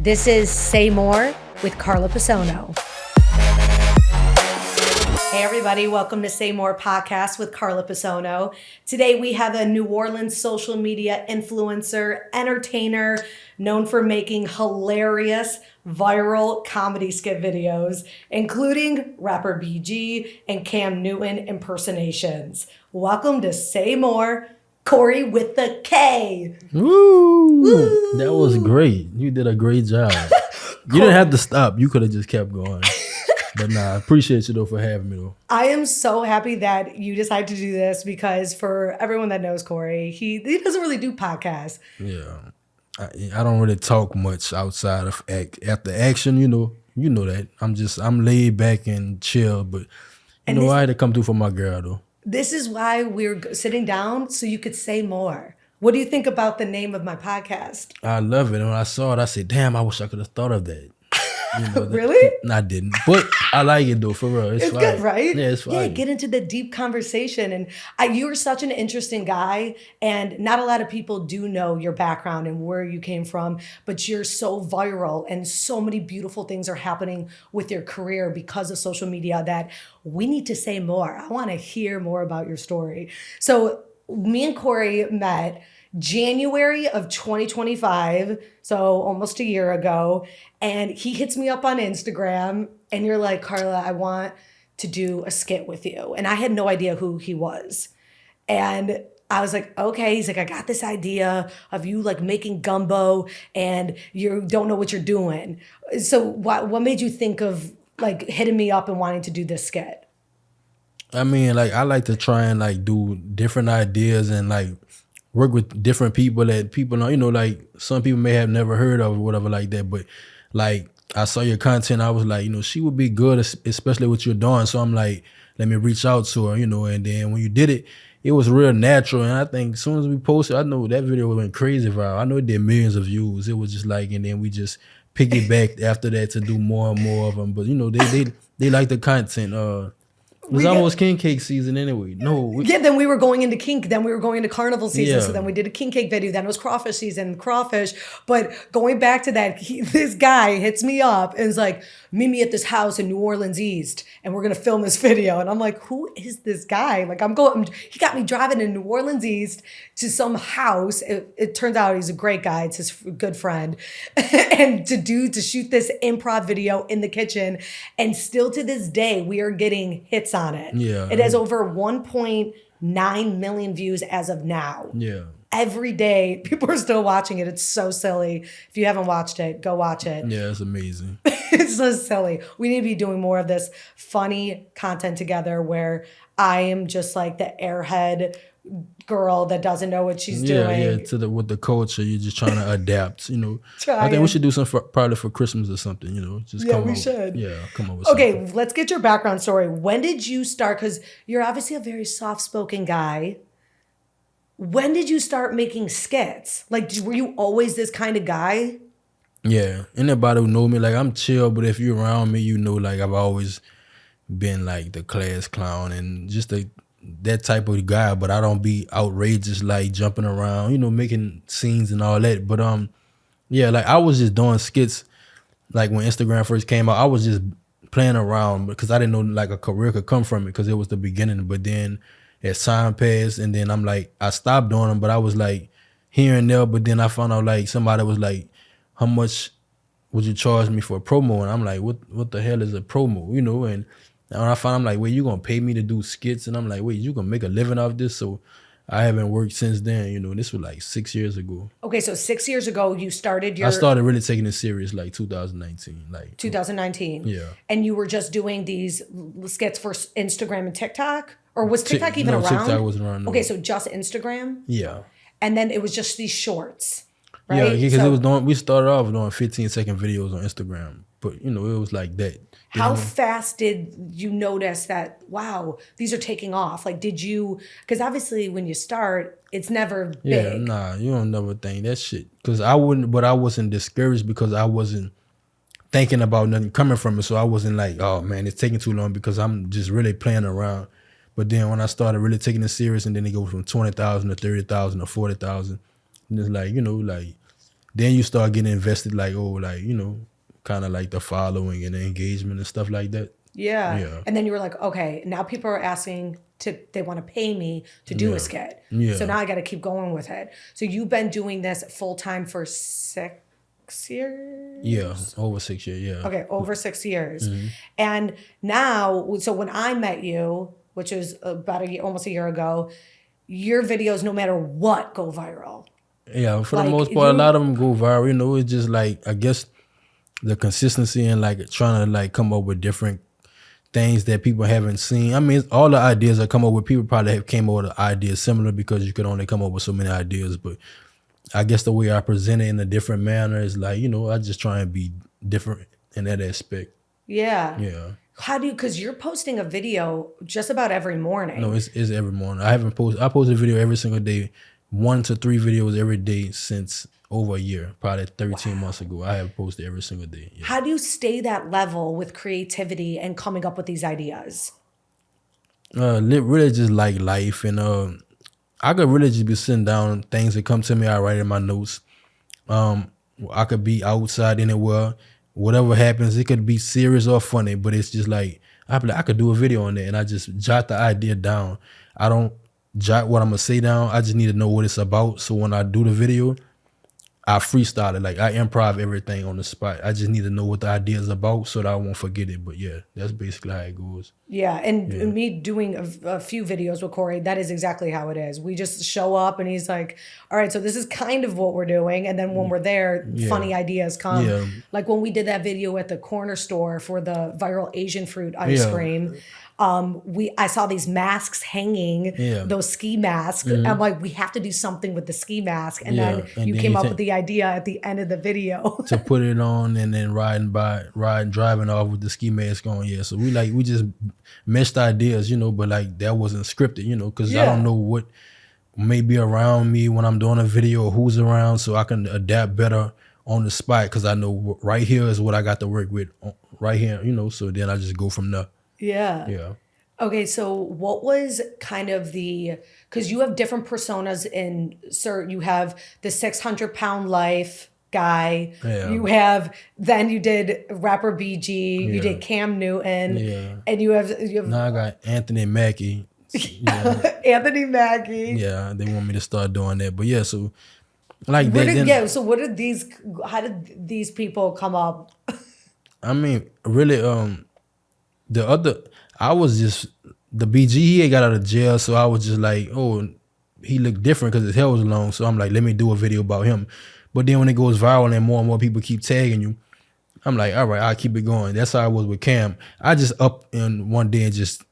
This is Say More with Carla Pesono. Hey everybody, welcome to Say More podcast with Carla Pesono. Today we have a New Orleans social media influencer, entertainer, known for making hilarious viral comedy skit videos, including rapper BG and Cam Newton impersonations. Welcome to Say More, Korey with the K. Woo! That was great. You did a great job. You didn't have to stop. You could have just kept going. But nah, I appreciate you though for having me though. I am so happy that you decided to do this because for everyone that knows Korey, he doesn't really do podcasts. Yeah. I don't really talk much outside of after action, you know that. I'm laid back and chill, but I had to come through for my girl though. This is why we're sitting down so you could say more. What do you think about the name of my podcast? I love it. And when I saw it, I said, damn, I wish I could have thought of that. Really? I didn't. But I like it though, for real. It's good, right? Yeah, it's fine. Yeah, get into the deep conversation. And you are such an interesting guy. And not a lot of people do know your background and where you came from. But you're so viral and so many beautiful things are happening with your career because of social media that we need to say more. I want to hear more about your story. So me and Korey met January of 2025, so almost a year ago, and he hits me up on Instagram and you're like, Carla, I want to do a skit with you. And I had no idea who he was. And I was like, okay. He's like, I got this idea of you like making gumbo and you don't know what you're doing. So what made you think of like hitting me up and wanting to do this skit? I mean, like I like to try and like do different ideas and like work with different people that people know, like some people may have never heard of or whatever like that. But like I saw your content, I was like, she would be good, especially what you're doing. So I'm like, let me reach out to her, and then when you did it, it was real natural. And I think as soon as we posted, I know that video went crazy viral. I know it did millions of views. It was just like, and then we just piggybacked after that to do more and more of them. But they like the content. It was almost king cake season anyway. Then we were going into kink. Then we were going into carnival season. Yeah. So then we did a king cake video. Then it was crawfish season, crawfish. But going back to that, this guy hits me up and is like, meet me at this house in New Orleans East, and we're gonna film this video. And I'm like, who is this guy? Like he got me driving in New Orleans East to some house. It turns out he's a great guy. It's his good friend, and to shoot this improv video in the kitchen. And still to this day, we are getting hits on it. Yeah, it has over 1.9 million views as of now. Yeah. Every day, people are still watching it. It's so silly. If you haven't watched it, go watch it. Yeah, it's amazing. It's so silly. We need to be doing more of this funny content together where I am just like the airhead girl that doesn't know what she's doing. Yeah, with the culture, you're just trying to adapt, I think we should do something probably for Christmas or something, just come we should. Yeah, come up with something. Okay, let's get your background story. When did you start? Because you're obviously a very soft-spoken guy. When did you start making skits? Like, were you always this kind of guy? Yeah, anybody who know me, like I'm chill, but if you're around me, like I've always been like the class clown and just that type of guy, but I don't be outrageous, like jumping around, making scenes and all that. But yeah, like I was just doing skits, like when Instagram first came out, I was just playing around because I didn't know like a career could come from it because it was the beginning. But then as time passed, and then I'm like, I stopped doing them, but I was like here and there. But then I found out like somebody was like, how much would you charge me for a promo? And I'm like, what the hell is a promo? And when I found, I'm like, wait, you gonna pay me to do skits? And I'm like, wait, you gonna make a living off this? So I haven't worked since then. This was like 6 years ago. Okay, so 6 years ago you started I started really taking it serious like 2019. 2019. Yeah. And you were just doing these skits for Instagram and TikTok? Or was TikTok even around? TikTok wasn't around. No. Okay, so just Instagram? Yeah. And then it was just these shorts, right? Yeah, because we started off doing 15-second videos on Instagram. But, it was like that. How fast did you notice that, wow, these are taking off? Like, did you, because obviously when you start, it's never big. Yeah, nah, you don't never think that shit. Because I wasn't discouraged because I wasn't thinking about nothing coming from it. So I wasn't like, oh man, it's taking too long because I'm just really playing around. But then when I started really taking it serious and then it goes from 20,000 to 30,000 to 40,000, and it's like, then you start getting invested, like, oh, like, you know, kind of like the following and the engagement and stuff like that. Yeah. Yeah. And then you were like, okay, now people are asking they want to pay me to do a skit. Yeah. So now I got to keep going with it. So you've been doing this full time for 6 years? Yeah, over 6 years, yeah. Okay, over 6 years. And now, so when I met you, which was about almost a year ago, your videos, no matter what, go viral. Yeah, for Like, the most part, a lot of them go viral. You know, it's just like, I guess the consistency and like trying to like come up with different things that people haven't seen. I mean, all the ideas I come up with, people probably have came up with ideas similar because you could only come up with so many ideas. But I guess the way I present it in a different manner is like, you know, I just try and be different in that aspect. Yeah. Yeah. How do you, because you're posting a video just about every morning. No, it's every morning. I post a video every single day, 1 to 3 videos every day since over a year, probably 13 months ago. I have posted every single day. Yeah. How do you stay that level with creativity and coming up with these ideas? Really just like life, and I could really just be sitting down, things that come to me, I write in my notes. I could be outside anywhere, whatever happens, it could be serious or funny, but it's just like I could do a video on that, and I just jot the idea down. I don't jot what I'm gonna say down. I just need to know what it's about. So when I do the video, I freestyle it. Like I improv everything on the spot. I just need to know what the idea is about so that I won't forget it. But yeah, that's basically how it goes. Yeah, and me doing a few videos with Korey, that is exactly how it is. We just show up and he's like, all right, so this is kind of what we're doing. And then when we're there, funny ideas come. Yeah. Like when we did that video at the corner store for the viral Asian fruit ice cream, I saw these masks hanging, those ski masks. I'm like, we have to do something with the ski mask. And then you came up with the idea at the end of the video. To put it on and then driving off with the ski mask on. Yeah, so we just meshed ideas, you know, but like that wasn't scripted, you know, because I don't know what may be around me when I'm doing a video or who's around, so I can adapt better on the spot because I know right here is what I got to work with right here, you know, so then I just go from there. Yeah. Yeah. Okay, so what was kind of because you have different personas you have the 600-pound life guy, then you did rapper BG, you did Cam Newton, and you have now I got Anthony Mackie. Anthony Mackie. Yeah, they want me to start doing that, but yeah, so like so how did these people come up? I mean, really, I was just, the BG, he got out of jail, so I was just like, oh, he looked different because his hair was long, so I'm like, let me do a video about him. But then when it goes viral and more people keep tagging you, I'm like, all right, I'll keep it going. That's how I was with Cam. I just up in one day and just,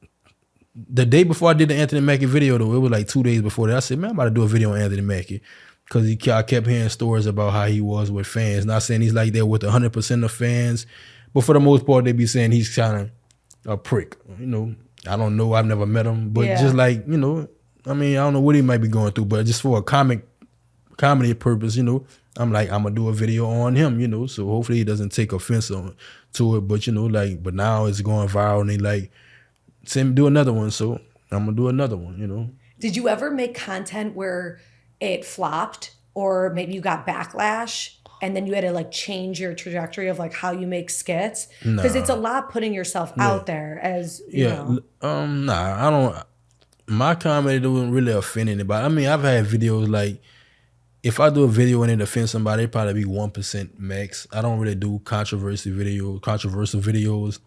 the day before I did the Anthony Mackie video, though, it was like 2 days before that, I said, man, I'm about to do a video on Anthony Mackie. Because I kept hearing stories about how he was with fans. Not saying he's like that with 100% of fans, but for the most part, they be saying he's kind of a prick. You know, I don't know. I've never met him. But just like, you know, I mean, I don't know what he might be going through, but just for a comedy purpose, you know, I'm like, I'm going to do a video on him, you know, so hopefully he doesn't take offense to it. But, you know, like, but now it's going viral and they like, send me do another one. So I'm going to do another one, you know. Did you ever make content where it flopped or maybe you got backlash and then you had to like change your trajectory of like how you make skits? Because it's a lot putting yourself out there as, you know. Nah, I don't, my comedy doesn't really offend anybody. I mean, I've had videos like, if I do a video and it offends somebody, it'd probably be 1% max. I don't really do controversial videos.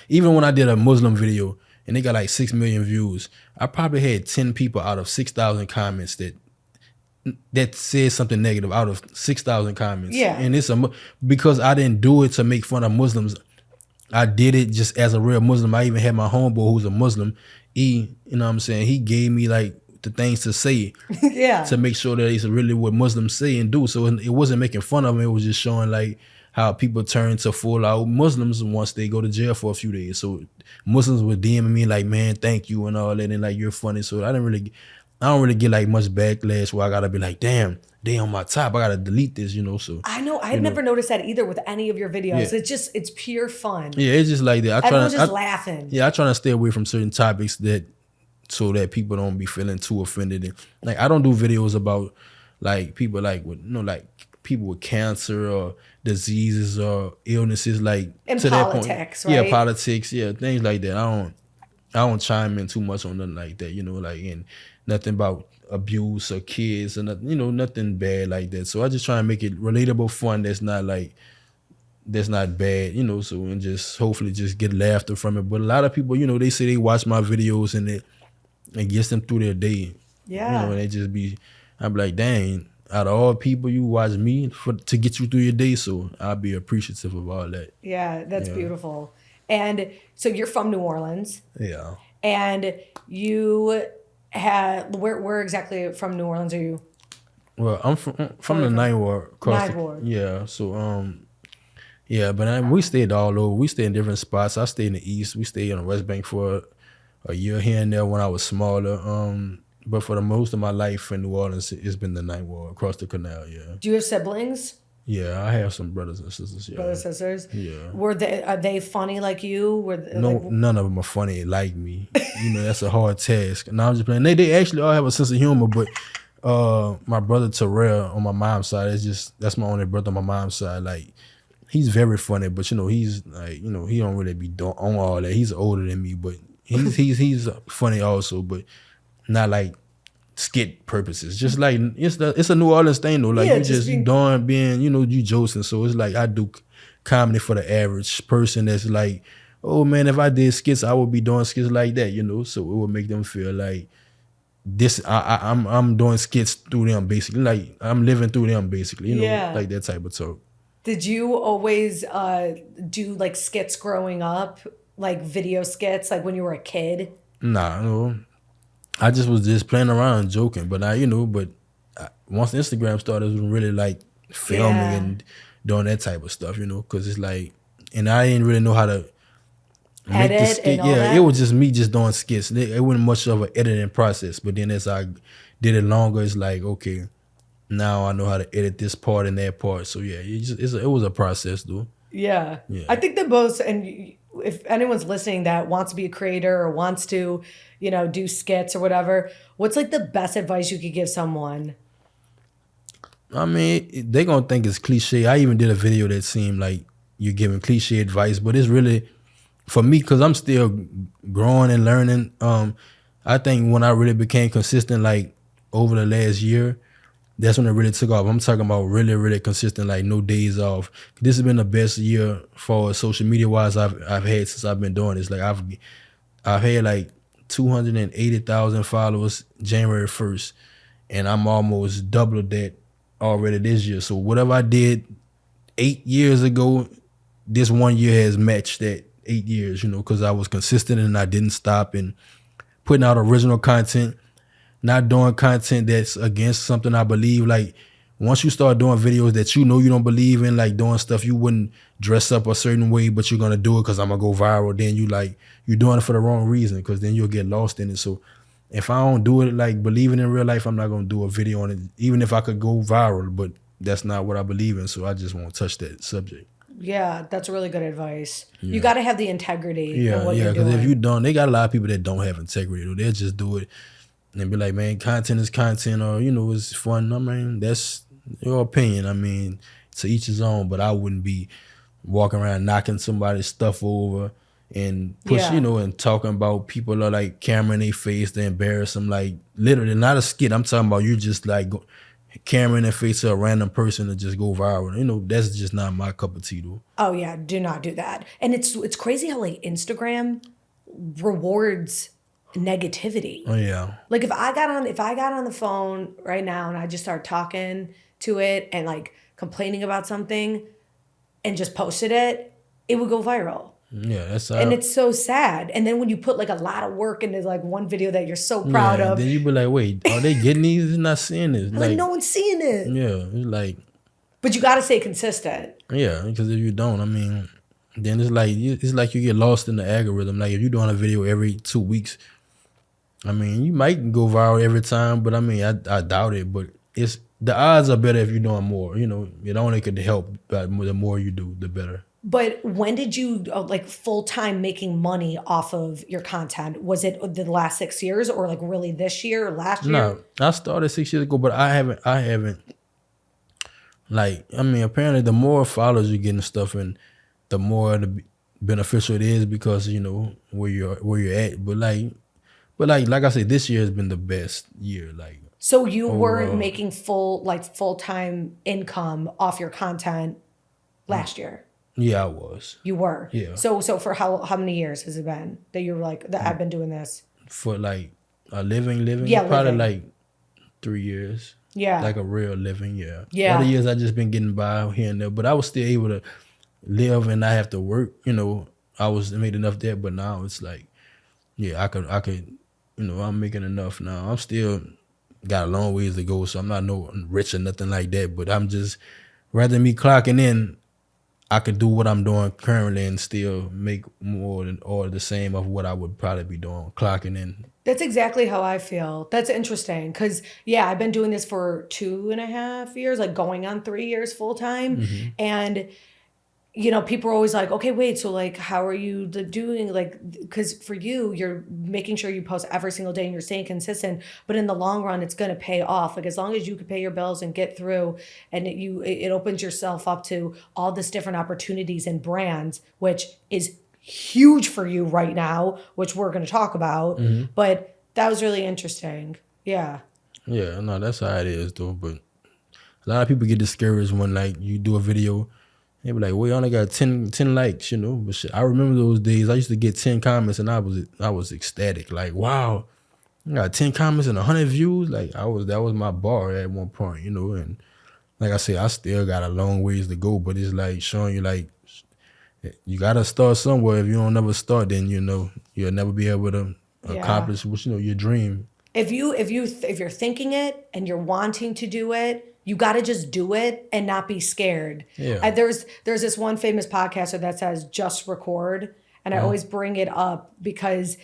Even when I did a Muslim video and they got like 6 million views, I probably had 10 people out of 6,000 comments that said something negative out of 6,000 comments. Yeah. And it's because I didn't do it to make fun of Muslims. I did it just as a real Muslim. I even had my homeboy who's a Muslim. You know what I'm saying? He gave me like the things to say to make sure that it's really what Muslims say and do. So it wasn't making fun of him. It was just showing like how people turn to full out Muslims once they go to jail for a few days. So Muslims were DMing me like, man, thank you and all that, and like, you're funny. So I don't really get like much backlash where I gotta be like, damn, they on my top, I gotta delete this, you know. So I know I've never noticed that either with any of your videos. It's pure fun. Yeah, it's just like that. Everyone's just laughing. Yeah, I try to stay away from certain topics so that people don't be feeling too offended. And like, I don't do videos about like people like with, you know, like people with cancer or diseases or illnesses, like In to politics, that point. right? Yeah, politics, yeah, things like that. I don't chime in too much on nothing like that, you know, like, and nothing about abuse or kids or nothing, you know, nothing bad like that. So I just try and make it relatable, fun. That's not bad, you know. So, and just hopefully just get laughter from it. But a lot of people, you know, they say they watch my videos and it gets them through their day. Yeah. You know, and they just be, I'm like, dang, out of all people, you watch me to get you through your day. So I'll be appreciative of all that. Yeah, that's beautiful. And so you're from New Orleans. Yeah. And you had where exactly from New Orleans are you? Well, I'm from the Ninth Ward. Ninth Ward. Yeah. So yeah, but we stayed all over. We stayed in different spots. I stayed in the East. We stayed on the West Bank for a year here and there when I was smaller. But for the most of my life in New Orleans, it's been the Ninth Ward across the canal. Yeah. Do you have siblings? Yeah, I have some brothers and sisters. Yeah. Brothers, sisters? Yeah. Are they funny like you? No, none of them are funny like me. You know, that's a hard task. No, I'm just playing. They actually all have a sense of humor, but my brother Terrell on my mom's side, that's my only brother on my mom's side. Like, he's very funny, but you know, he's like, you know, he don't really be on all that. He's older than me, but he's funny also, but not like skit purposes. Just like it's a New Orleans thing though. Like, you just being, you know, you joking. So it's like I do comedy for the average person that's like, oh man, if I did skits, I would be doing skits like that, you know. So it would make them feel like this. I'm doing skits through them basically. Like, I'm living through them basically, you know, like that type of talk. Did you always do like skits growing up, like video skits, like when you were a kid? Nah, no. I just was just playing around and joking, but once Instagram started, it was really like filming and doing that type of stuff, you know, because it's like, and I didn't really know how to make the skit. Yeah, it was just me just doing skits. It wasn't much of an editing process, but then as I did it longer, it's like, okay, now I know how to edit this part and that part. So yeah, it was a process, though. Yeah. I think the most, and if anyone's listening that wants to be a creator or wants to, you know, do skits or whatever, what's like the best advice you could give someone? I mean, they gonna think it's cliche. I even did a video that seemed like you're giving cliche advice, but it's really, for me, because I'm still growing and learning. I think when I really became consistent, like over the last year, that's when it really took off. I'm talking about really, really consistent, like no days off. This has been the best year for social media wise I've had since I've been doing this. Like I've had like 280,000 followers January 1st, and I'm almost double that already this year. So whatever I did 8 years ago, this 1 year has matched that 8 years, you know, because I was consistent and I didn't stop and putting out original content. Not doing content that's against something I believe. Like, once you start doing videos that you know you don't believe in, like doing stuff you wouldn't dress up a certain way, but you're gonna do it because I'm gonna go viral, then you're doing it for the wrong reason, because then you'll get lost in it. So if I don't do it like believing in real life, I'm not gonna do a video on it, even if I could go viral, but that's not what I believe in. So I just won't touch that subject. Yeah, that's really good advice. Yeah. You got to have the integrity. Yeah, because if you don't, they got a lot of people that don't have integrity. They'll just do it and be like, man, content is content, or, you know, it's fun. I mean, that's your opinion. I mean, to each his own, but I wouldn't be walking around knocking somebody's stuff over and you know, and talking about people are like camera in their face to embarrass them. Like, literally, not a skit. I'm talking about you just like camera in their face to a random person to just go viral. You know, that's just not my cup of tea, though. Oh yeah, do not do that. And it's crazy how like Instagram rewards negativity. Oh yeah. Like if I got on the phone right now and I just start talking to it and like complaining about something and just posted it, it would go viral. Yeah, that's and it's so sad. And then when you put like a lot of work into like one video that you're so proud of, then you be like, wait, are they getting these? They're not seeing this. Like no one's seeing it. Yeah, it's like. But you got to stay consistent. Yeah, because if you don't, I mean, then it's like you get lost in the algorithm. Like if you're doing a video every 2 weeks, I mean, you might go viral every time, but I mean, I doubt it. But the odds are better if you're doing more. You know, it only could help, but the more you do, the better. But when did you like full time making money off of your content? Was it the last 6 years, or like really this year or last year? No, I started 6 years ago, but I haven't. like, I mean, apparently the more followers you get and stuff, and the more beneficial it is because you know where you're at. But like I said, this year has been the best year. Like So you weren't overall, making full-time income off your content last year. yeah, I was. You were. Yeah. So for how many years has it been that you were like that I've been doing this? For like a living, Yeah, probably living. like 3 years. Yeah. Like a real living, yeah. Yeah. Other years I just been getting by here and there, but I was still able to live and not have to work. You know, I was made enough there, but now it's like, yeah, I could, you know, I'm making enough now. I'm still got a long ways to go, so I'm not no rich or nothing like that. But I'm just rather me clocking in, I could do what I'm doing currently and still make more than or the same of what I would probably be doing clocking in. That's exactly how I feel. That's interesting because, yeah, I've been doing this for 2.5 years, like going on 3 years full time. And, you know, people are always like, okay, wait, so like, how are you doing? Like, because for you, you're making sure you post every single day and you're staying consistent. But in the long run, it's going to pay off. Like, as long as you can pay your bills and get through, and it opens yourself up to all this different opportunities and brands, which is huge for you right now, which we're going to talk about. But that was really interesting. Yeah. Yeah, no, that's how it is though. But a lot of people get discouraged when like you do a video, they be like, "Well, you only got 10 likes," you know. But shit, I remember those days. I used to get 10 comments and I was ecstatic. Like, wow, I got 10 comments and 100 views. Like that was my bar at one point, you know. And like I said, I still got a long ways to go. But it's like showing you like you gotta start somewhere. If you don't never start, then you know you'll never be able to accomplish what you know your dream. If you're thinking it and you're wanting to do it, you got to just do it and not be scared. Yeah. There's this one famous podcaster that says just record, and I always bring it up because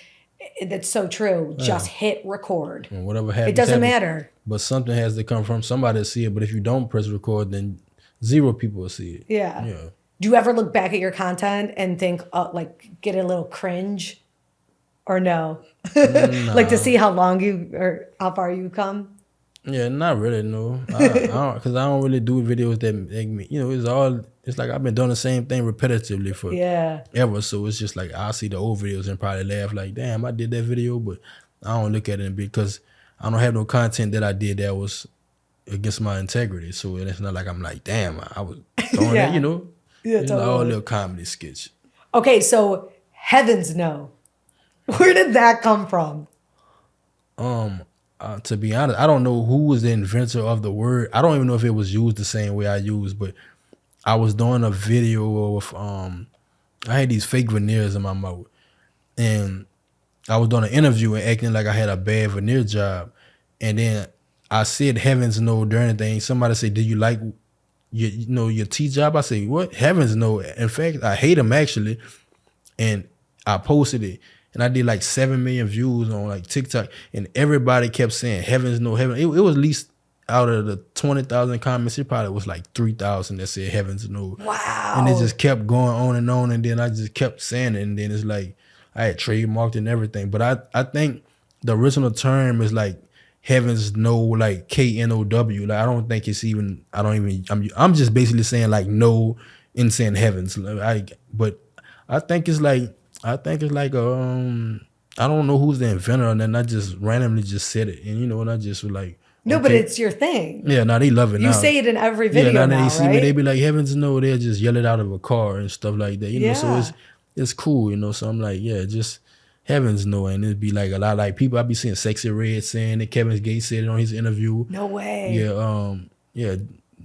that's so true. Just hit record. And whatever happens, It doesn't happens. matter. But something has to come from somebody to see it. But if you don't press record, then 0 people will see it. Yeah. Yeah. Do you ever look back at your content and think, like, get a little cringe, or no? Like to see how long or how far you come. Yeah, not really, no. Because I don't really do videos that make me, you know, it's like I've been doing the same thing repetitively for ever. So it's just like I'll see the old videos and probably laugh like, damn, I did that video, but I don't look at it because I don't have no content that I did that was against my integrity. So it's not like I'm like, damn, I was throwing that, you know. Yeah, it's totally. like all little comedy skits. Okay, so heavens no. Where did that come from? To be honest, I don't know who was the inventor of the word. I don't even know if it was used the same way I used, but I was doing a video of I had these fake veneers in my mouth, and I was doing an interview and acting like I had a bad veneer job, and then I said heavens no during the thing. Somebody said, "Do you like your teeth job?" I say, "What? Heavens no." In fact, I hate them actually, and I posted it. And I did like 7 million views on like TikTok, and everybody kept saying heavens no heaven. It was at least out of the 20,000 comments, it probably was like 3,000 that said heavens no. Wow. And it just kept going on, and then I just kept saying it, and then it's like I had trademarked and everything. But I think the original term is like heavens no, like KNOW. Like I don't think it's even. I'm just basically saying like no and saying heavens. But I think it's like. I don't know who's the inventor, and then I just randomly just said it, and you know, and I just was like, no, okay. but it's your thing. Yeah, now they love it. You now. say it in every video now now, they see right? me, they be like, heavens no, they'll just yell it out of a car and stuff like that, you know. So Yeah. it's cool, you know. So I'm like, yeah, just heavens no, and it'd be like a lot like people. I be seeing Sexy Red saying it. Kevin Gates said it on his interview. No way. Yeah,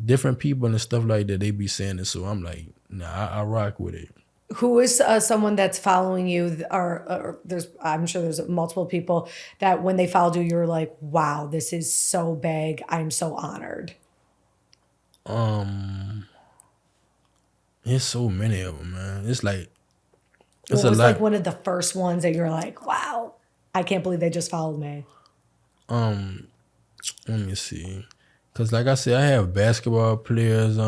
different people and stuff like that. They be saying it, so I'm like, nah, I rock with it. Who is someone that's following you, or I'm sure there's multiple people that when they followed you, you're like, wow, this is so big. I'm so honored. There's so many of them, man. It's like What was like one of the first ones that you're like, wow, I can't believe they just followed me. Let me see, cause like I said, I have basketball players,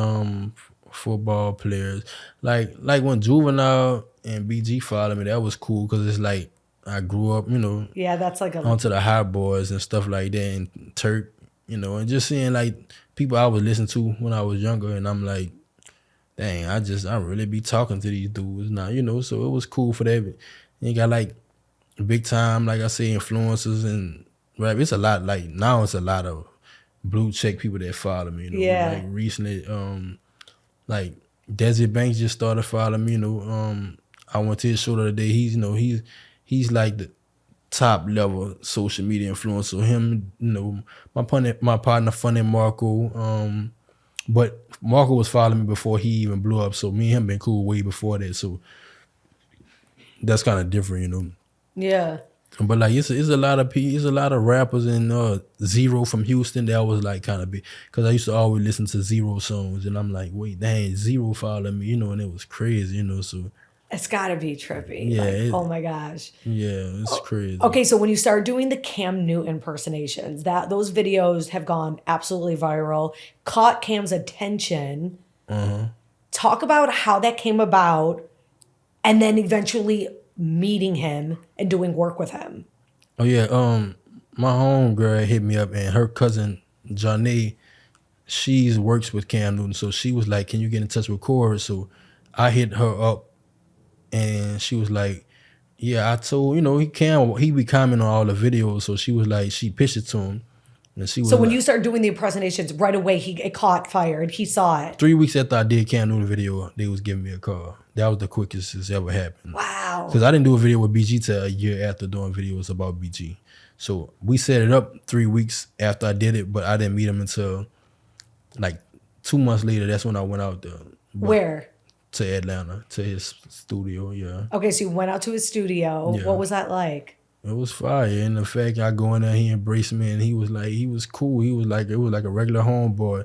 football players. Like when Juvenile and BG followed me, that was cool, cause it's like I grew up, you know. Yeah, that's like onto the high boys and stuff like that, and Turk, you know, and just seeing like people I was listening to when I was younger, and I'm like, dang, I really be talking to these dudes now, you know. So it was cool for that. You got like big time, like I say, influencers and rap. It's a lot. Like now, it's a lot of blue check people that follow me. You know, Yeah. like recently, like Desi Banks just started following me. You know, I went to his show the other day. He's like the top level social media influencer. Him, you know, my partner Funny Marco. But Marco was following me before he even blew up. So me and him been cool way before that. So that's kind of different, you know. Yeah. But like it's a lot of rappers and Zero from Houston that was like kind of big, because I used to always listen to Zero songs, and I'm like, wait, dang, Zero followed me, you know, and it was crazy, you know. So It's gotta be trippy. yeah, Like, oh my gosh. Yeah, it's crazy. Okay, so when you started doing the Cam Newton impersonations, those videos have gone absolutely viral, caught Cam's attention. Talk about how that came about, and then eventually meeting him and doing work with him. Oh yeah, my homegirl hit me up, and her cousin Janae, she works with Cam Newton, so she was like, "Can you get in touch with Korey?" So I hit her up, and she was like, "Yeah, I told, you know, he be commenting on all the videos." So she was like, she pitched it to him, and she was So when like, you started doing the impersonations, right away it caught fire and he saw it. 3 weeks after I did Cam Newton video, they was giving me a call. That was the quickest it's ever happened. Wow. Because I didn't do a video with BG till a year after doing videos about BG. So we set it up 3 weeks after I did it, but I didn't meet him until like 2 months later. That's when I went out there. Where? To Atlanta, to his studio, yeah. Okay, so you went out to his studio. Yeah. What was that like? It was fire. And the fact I go in there, he embraced me, and he was cool. It was like a regular homeboy.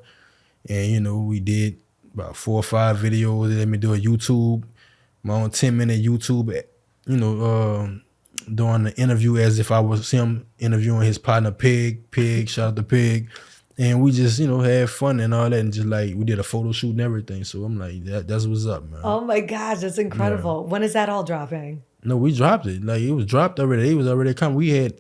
And, you know, we did about 4 or 5 videos. They let me do a YouTube, my own 10-minute YouTube, you know, doing the interview as if I was him interviewing his partner Pig, shout out to Pig. And we just, you know, had fun and all that, and just like we did a photo shoot and everything. So I'm like, that's what's up, man. Oh my gosh, that's incredible. Yeah. When is that all dropping? No, we dropped it. Like it was dropped already. It was already coming. We had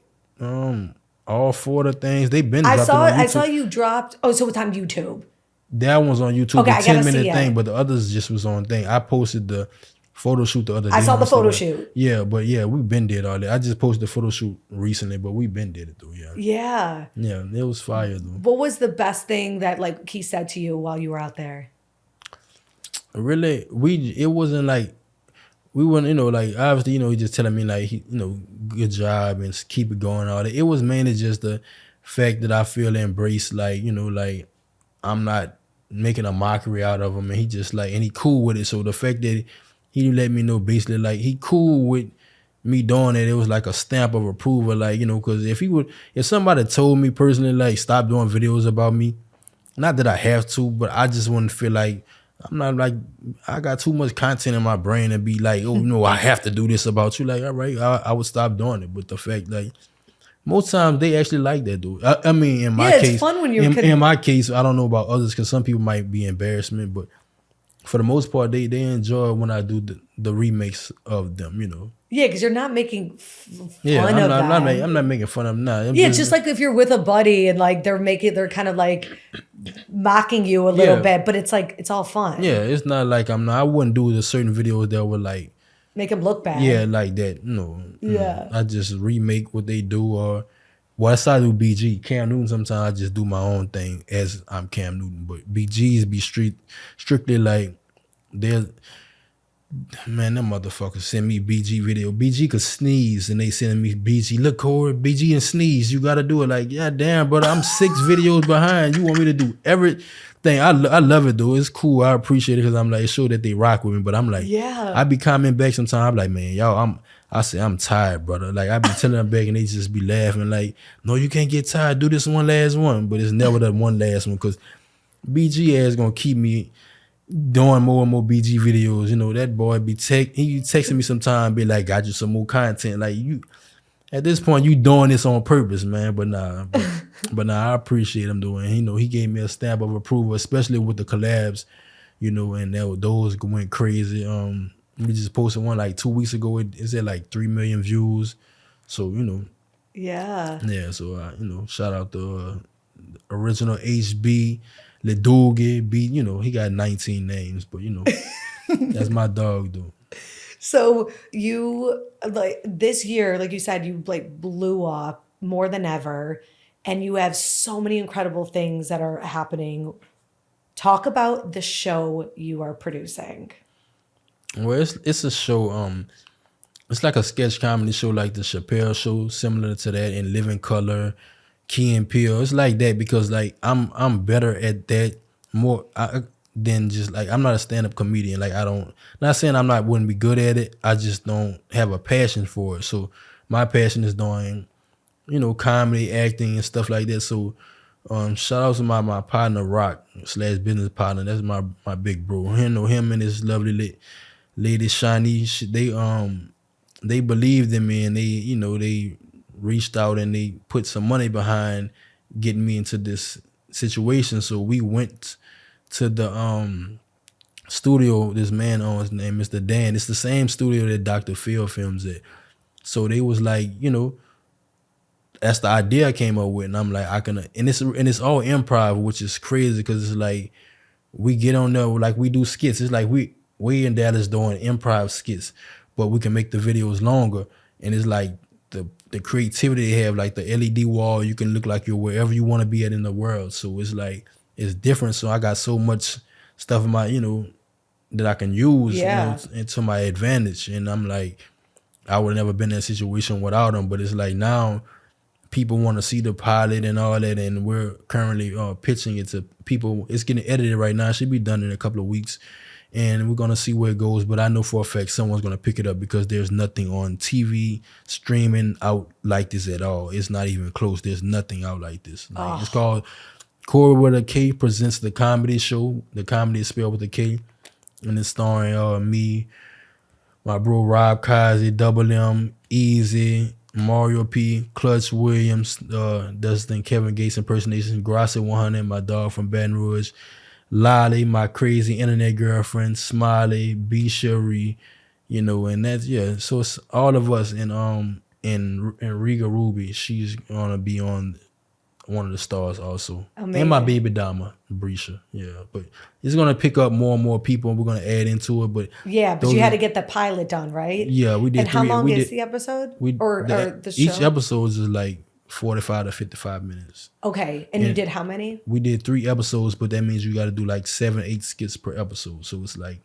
all 4 of the things. They've been dropped. I saw you dropped. Oh, so it's on YouTube. That one was on YouTube, okay, the 10-minute thing, but the others just was on thing. I posted the photo shoot the other day. I saw the photo shoot. Yeah, but yeah, we been did all that. I just posted the photo shoot recently, but we been did it though, yeah. Yeah. Yeah, it was fire though. What was the best thing that like he said to you while you were out there? Really, it wasn't like, we weren't, you know, like obviously, you know, he just telling me like, you know, good job and keep it going, all that. It was mainly just the fact that I feel embraced, like, you know, like I'm not making a mockery out of him, and he just like, and he cool with it. So the fact that he let me know basically like he cool with me doing it, it was like a stamp of approval, like, you know, because if somebody told me personally like stop doing videos about me, not that I have to, but I just wouldn't feel like, I'm not like, I got too much content in my brain and be like, oh no, I have to do this about you. Like, all right, I would stop doing it. But the fact, like, most times they actually like that, dude. I mean, in my case, it's fun when you're in my case, I don't know about others, because some people might be embarrassment, but for the most part, they enjoy when I do the remakes of them, you know. Yeah, because you're not making fun of them. I'm not making fun of them. Nah, it's just like if you're with a buddy and like they're kind of like mocking you a little bit, but it's like it's all fun. Yeah, it's not like I wouldn't do the certain videos that would like make them look bad. Yeah, like that. No. Yeah. I just remake what they do, or that's how I do BG. Cam Newton, sometimes I just do my own thing as I'm Cam Newton. But BGs be strictly like, man, them motherfuckers send me BG video. BG could sneeze and they sending me BG. Look, Korey, BG and sneeze. You got to do it. Like, yeah, damn, brother, I'm 6 videos behind. You want me to do everything? I love it, though. It's cool. I appreciate it because I'm like, it's sure that they rock with me. But I'm like, yeah. I be commenting back sometimes. I'm like, man, y'all, I'm tired, brother. Like, I be telling them back and they just be laughing like, no, you can't get tired. Do this one last one. But it's never that one last one, because BG ass going to keep me doing more and more BG videos. You know, that boy he texting me sometime, be like, got you some more content. Like, you at this point you doing this on purpose, man. But nah, I appreciate him doing. You know, he gave me a stamp of approval, especially with the collabs, you know, and those went crazy. We just posted one like 2 weeks ago. It's at like 3 million views. So, you know. Yeah. Yeah, so you know, shout out to original HB, Leduge, B. You know, he got 19 names, but you know, that's my dog, though. So you like this year, like you said, you like blew up more than ever, and you have so many incredible things that are happening. Talk about the show you are producing. Well, it's a show. It's like a sketch comedy show, like the Chappelle Show, similar to that, in living color, Key and Peele. It's like that because like I'm better at that more than just like I'm not a stand up comedian. Like I don't, not saying I'm not wouldn't be good at it. I just don't have a passion for it. So my passion is doing, you know, comedy, acting, and stuff like that. So shout out to my partner Rock / business partner. That's my big bro. You know, him and his lovely lady Shani. They believed in me, and they reached out and they put some money behind getting me into this situation. So we went to the studio this man owns, named Mr. Dan. It's the same studio that Dr. Phil films at. So they was like, you know, that's the idea I came up with, and I'm like, and it's all improv, which is crazy because it's like we get on there, like we do skits. It's like we in Dallas doing improv skits, but we can make the videos longer. And it's like the creativity they have, like the LED wall, you can look like you're wherever you want to be at in the world. So it's like, it's different. So I got so much stuff in my, you know, that I can use, you know, to my advantage. And I'm like, I would have never been in a situation without them. But it's like now people want to see the pilot and all that, and we're currently pitching it to people. It's getting edited right now. It should be done in a couple of weeks. And we're going to see where it goes. But I know for a fact someone's going to pick it up because there's nothing on TV streaming out like this at all. It's not even close. There's nothing out like this. Like, it's called Korey with a K presents the comedy show. The comedy is spelled with a K. And it's starring me, my bro Rob Kazi, Double M, Easy, Mario P, Clutch Williams, Dustin, Kevin Gates impersonations, Grassi 100, my dog from Baton Rouge, Lolly, my crazy internet girlfriend, Smiley, B Cherie, you know, and that's so it's all of us. And Riga Ruby, she's gonna be on one of the stars also. Amazing. And my baby Dama, Brisha. Yeah. But it's gonna pick up more and more people, and we're gonna add into it. But but you had to get the pilot done, right? Yeah, we did. And how long is the episode? Or the show? Each episode is like 45 to 55 minutes. Okay. And you did how many? We did 3 episodes, but that means you got to do like 7, 8 skits per episode. So it's like,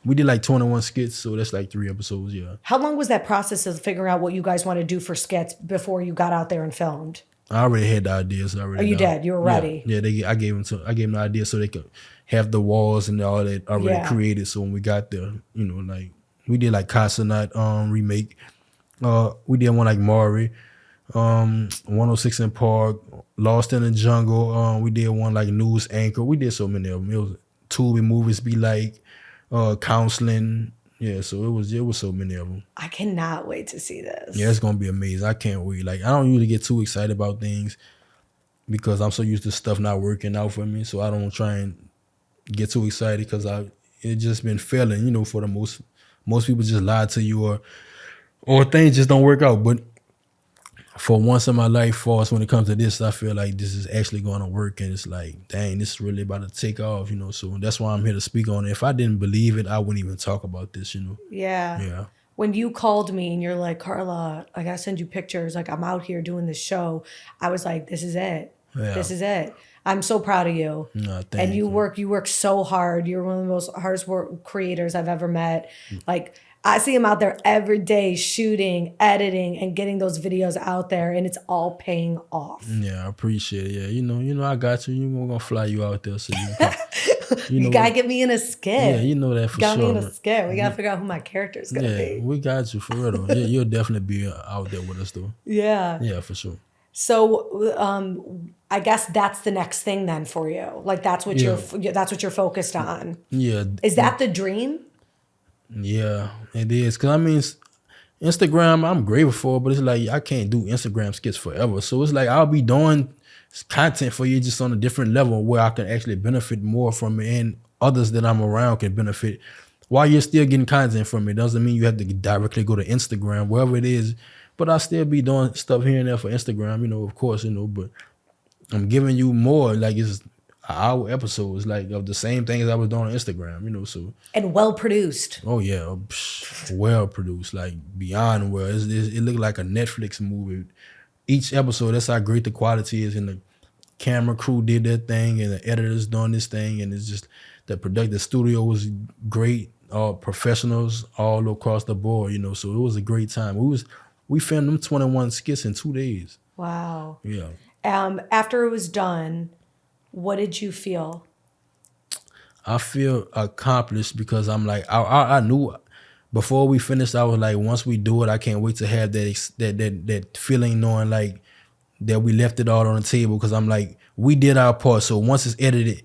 we did like 21 skits. So that's like 3 episodes. Yeah. How long was that process of figuring out what you guys want to do for skits before you got out there and filmed? I already had the ideas. You did? You were ready? Yeah. I gave them the idea so they could have the walls and all that already created. So when we got there, you know, like we did like Casanat remake. We did one like Maury. 106 in Park, Lost in the Jungle. We did one like News Anchor. We did so many of them. It was Tubi movies, be like counseling. Yeah, so it was so many of them. I cannot wait to see this. Yeah, it's gonna be amazing. I can't wait. Like I don't usually get too excited about things because I'm so used to stuff not working out for me. So I don't try and get too excited because it just been failing. You know, for the most people just lie to you or things just don't work out. But for once in my life, for us, when it comes to this, I feel like this is actually going to work, and it's like, dang, this is really about to take off, you know. So that's why I'm here to speak on it. If I didn't believe it, I wouldn't even talk about this, you know. Yeah. When you called me and you're like, Carla, I gotta send you pictures. Like, I'm out here doing this show. I was like, this is it. Yeah. This is it. I'm so proud of you. No, and you work so hard. You're one of the most hardest work creators I've ever met. Like, I see him out there every day shooting, editing, and getting those videos out there, and it's all paying off. Yeah, I appreciate it. Yeah, you know, I got you. We're gonna fly you out there, so you gotta get me in a skit. Yeah, you know that for sure. Got me in a skit. We gotta figure out who my character is gonna be. We got you for real though. Yeah, you'll definitely be out there with us though. Yeah, for sure. So, I guess that's the next thing then for you. Like that's what you're focused on. Yeah. Is that the dream? Yeah, it is. Cause I mean, Instagram, I'm grateful for, but it's like I can't do Instagram skits forever. So it's like I'll be doing content for you just on a different level where I can actually benefit more from it, and others that I'm around can benefit while you're still getting content from it. Doesn't mean you have to directly go to Instagram, wherever it is. But I'll still be doing stuff here and there for Instagram, you know, of course, you know. But I'm giving you more, like it's our episodes, like of the same things I was doing on Instagram, you know. So And well produced. oh yeah, well produced, like beyond well. It looked like a Netflix movie. Each episode, that's how great the quality is, and the camera crew did their thing, and the editors doing this thing, and it's just the studio was great, all professionals all across the board, you know. So it was a great time. We filmed them 21 skits in 2 days. Wow. Yeah. After it was done, what did you feel? I feel accomplished because I'm like I knew before we finished. I was like, once we do it, I can't wait to have that feeling, knowing like that we left it all on the table. Because I'm like, we did our part. So once it's edited,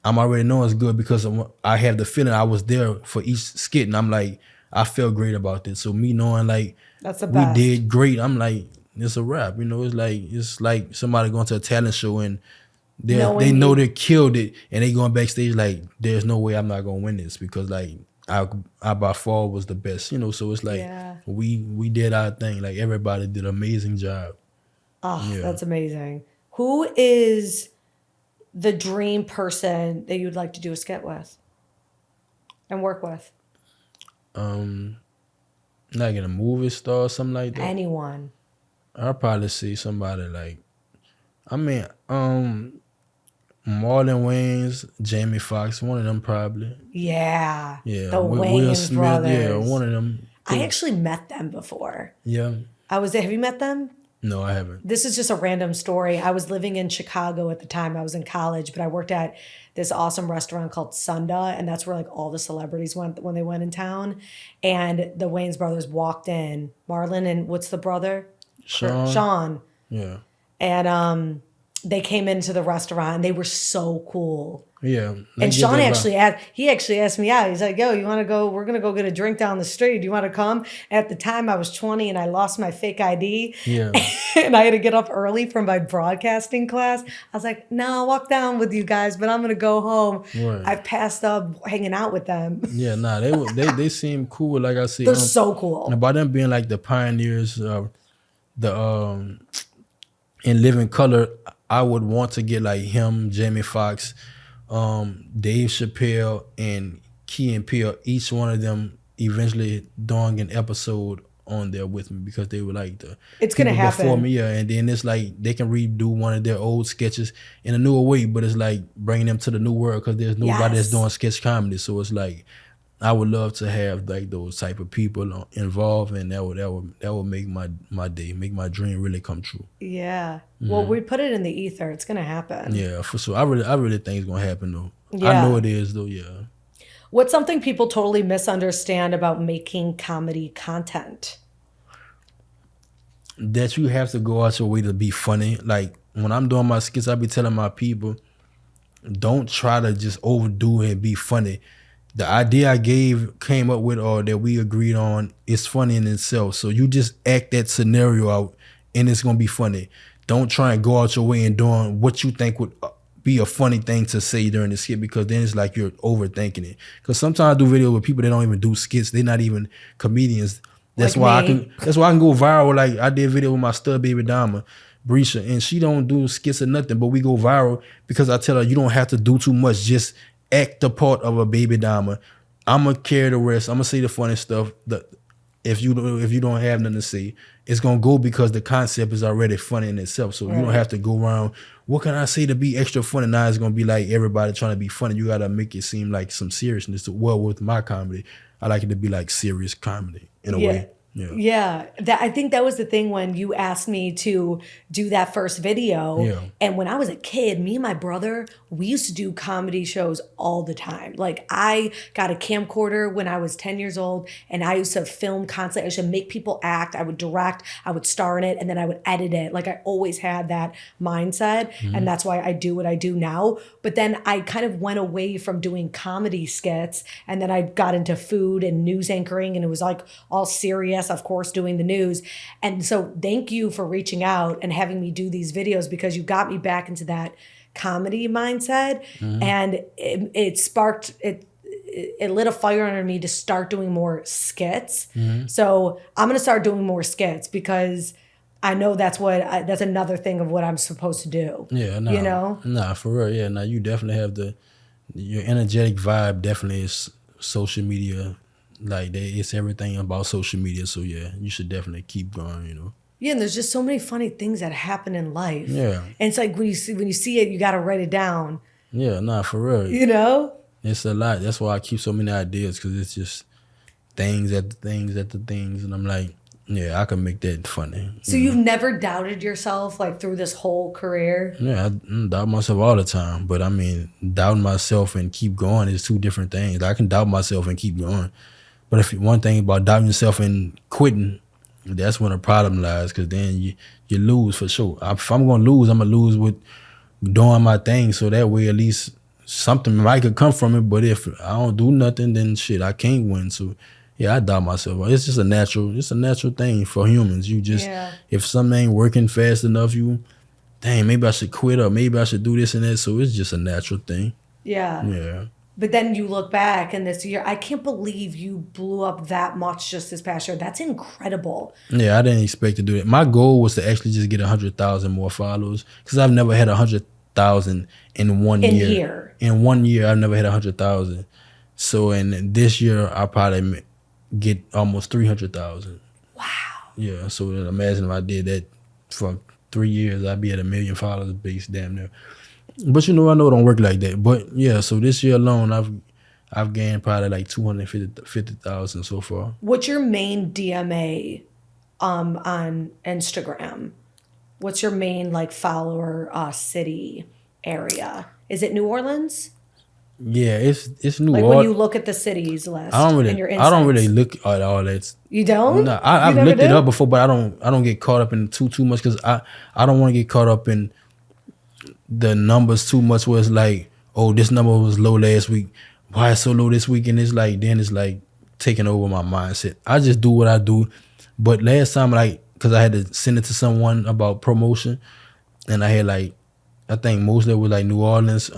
I'm already knowing it's good because I have the feeling I was there for each skit, and I'm like, I felt great about this. So me knowing like That's the we best. did great, I'm like, it's a wrap. You know, it's like somebody going to a talent show and they know they killed it, and they going backstage like, there's no way I'm not gonna win this because like I by far was the best, you know. So it's like we did our thing. Like everybody did an amazing job. Oh, yeah. That's amazing. Who is the dream person that you'd like to do a skit with and work with? Like in a movie star or something like that. Anyone. I'll probably see somebody like, I mean, Marlon Wayans, Jamie Foxx, one of them probably. Yeah. Yeah. The Will Wayans Smith, brothers. yeah, one of them. I actually met them before. Yeah. Have you met them? No, I haven't. This is just a random story. I was living in Chicago at the time. I was in college, but I worked at this awesome restaurant called Sunda, and that's where like all the celebrities went when they went in town. And the Wayans brothers walked in. Marlon and what's the brother? Sean. Yeah. And they came into the restaurant and they were so cool. Yeah. And Sean actually asked me out. He's like, yo, you want to go? We're going to go get a drink down the street. Do you want to come? At the time I was 20 and I lost my fake ID. Yeah. And I had to get up early from my broadcasting class. I was like, no, I'll walk down with you guys, but I'm going to go home. Right. I passed up hanging out with them. Yeah, nah, they seem cool. Like I said, they're so cool. About them being like the pioneers, in living color, I would want to get like him, Jamie Foxx, Dave Chappelle, and Key and Peele, each one of them eventually doing an episode on there with me because they were like the it's gonna happen before me, yeah. And then it's like they can redo one of their old sketches in a newer way, but it's like bringing them to the new world because there's nobody that's doing sketch comedy. So it's like I would love to have like those type of people involved, and that would make my day, make my dream really come true. Yeah. Mm-hmm. Well, we put it in the ether. It's gonna happen. Yeah, for sure. I really think it's gonna happen though. Yeah. I know it is though. Yeah. What's something people totally misunderstand about making comedy content? That you have to go out your way to be funny. Like when I'm doing my skits, I be telling my people, don't try to just overdo it and be funny. The idea I came up with, or that we agreed on, is funny in itself. So you just act that scenario out, and it's gonna be funny. Don't try and go out your way and doing what you think would be a funny thing to say during the skit, because then it's like you're overthinking it. Because sometimes I do videos with people that don't even do skits. They're not even comedians. That's why I can go viral. Like I did a video with my stud baby Dama, Brisha, and she don't do skits or nothing, but we go viral because I tell her, you don't have to do too much. Just act the part of a baby Dama. I'm gonna carry the rest. I'm gonna say the funny stuff. If you don't have nothing to say, it's gonna go because the concept is already funny in itself. So you don't have to go around, what can I say to be extra funny? Now it's gonna be like everybody trying to be funny. You gotta make it seem like some seriousness. Well, with my comedy, I like it to be like serious comedy in a way. Yeah. I think that was the thing when you asked me to do that first video. Yeah. And when I was a kid, me and my brother, we used to do comedy shows all the time. Like I got a camcorder when I was 10 years old, and I used to film constantly. I used to make people act. I would direct, I would star in it, and then I would edit it. Like I always had that mindset. Mm-hmm. And that's why I do what I do now. But then I kind of went away from doing comedy skits, and then I got into food and news anchoring, and it was like all serious, of course, doing the news. And so thank you for reaching out and having me do these videos, because you got me back into that comedy mindset. Mm-hmm. And it sparked, it lit a fire under me to start doing more skits. Mm-hmm. So I'm going to start doing more skits, because I know that's that's another thing of what I'm supposed to do. Yeah, You know? nah, for real. Yeah, nah, you definitely have your energetic vibe. Definitely is social media. Like it's everything about social media. So yeah, you should definitely keep going. You know. Yeah, and there's just so many funny things that happen in life. Yeah. And it's like when you see it, you got to write it down. Yeah, nah, for real. You know? It's a lot. That's why I keep so many ideas, because it's just things at the things at the things, and I'm like, yeah, I can make that funny. So you've never doubted yourself like through this whole career? Yeah, I doubt myself all the time, but I mean, doubting myself and keep going is two different things. I can doubt myself and keep going, but if one thing about doubting yourself and quitting, that's when the problem lies, because then you lose for sure. If I'm gonna lose, I'm gonna lose with doing my thing, so that way at least something might could come from it. But if I don't do nothing, then shit, I can't win. So yeah, I doubt myself. It's just a natural thing for humans. You just, if something ain't working fast enough, dang, maybe I should quit, or maybe I should do this and that. So it's just a natural thing. Yeah. But then you look back and this year, I can't believe you blew up that much just this past year. That's incredible. Yeah, I didn't expect to do that. My goal was to actually just get 100,000 more followers, because I've never had 100,000 in 1 year. In 1 year, I've never had 100,000. So in this year, I'll probably get almost 300,000. Wow. Yeah, so imagine if I did that for 3 years, I'd be at 1 million followers base damn near. But I know it don't work like that. But yeah, so this year alone, I've gained probably like 250,000 so far. What's your main DMA on Instagram? What's your main like follower city area? Is it New Orleans? Yeah, it's New Like Orleans. when you look at the cities list, I don't really insights. look at all that. You don't? No, I've looked it up before, but I don't get caught up in too much, because I don't want to get caught up in the numbers too much, where it's like, oh, this number was low last week, why it's so low this week? And it's like, then it's like taking over my mindset. I just do what I do. But last time, like, because I had to send it to someone about promotion, and I had like, I think most of it was like New Orleans,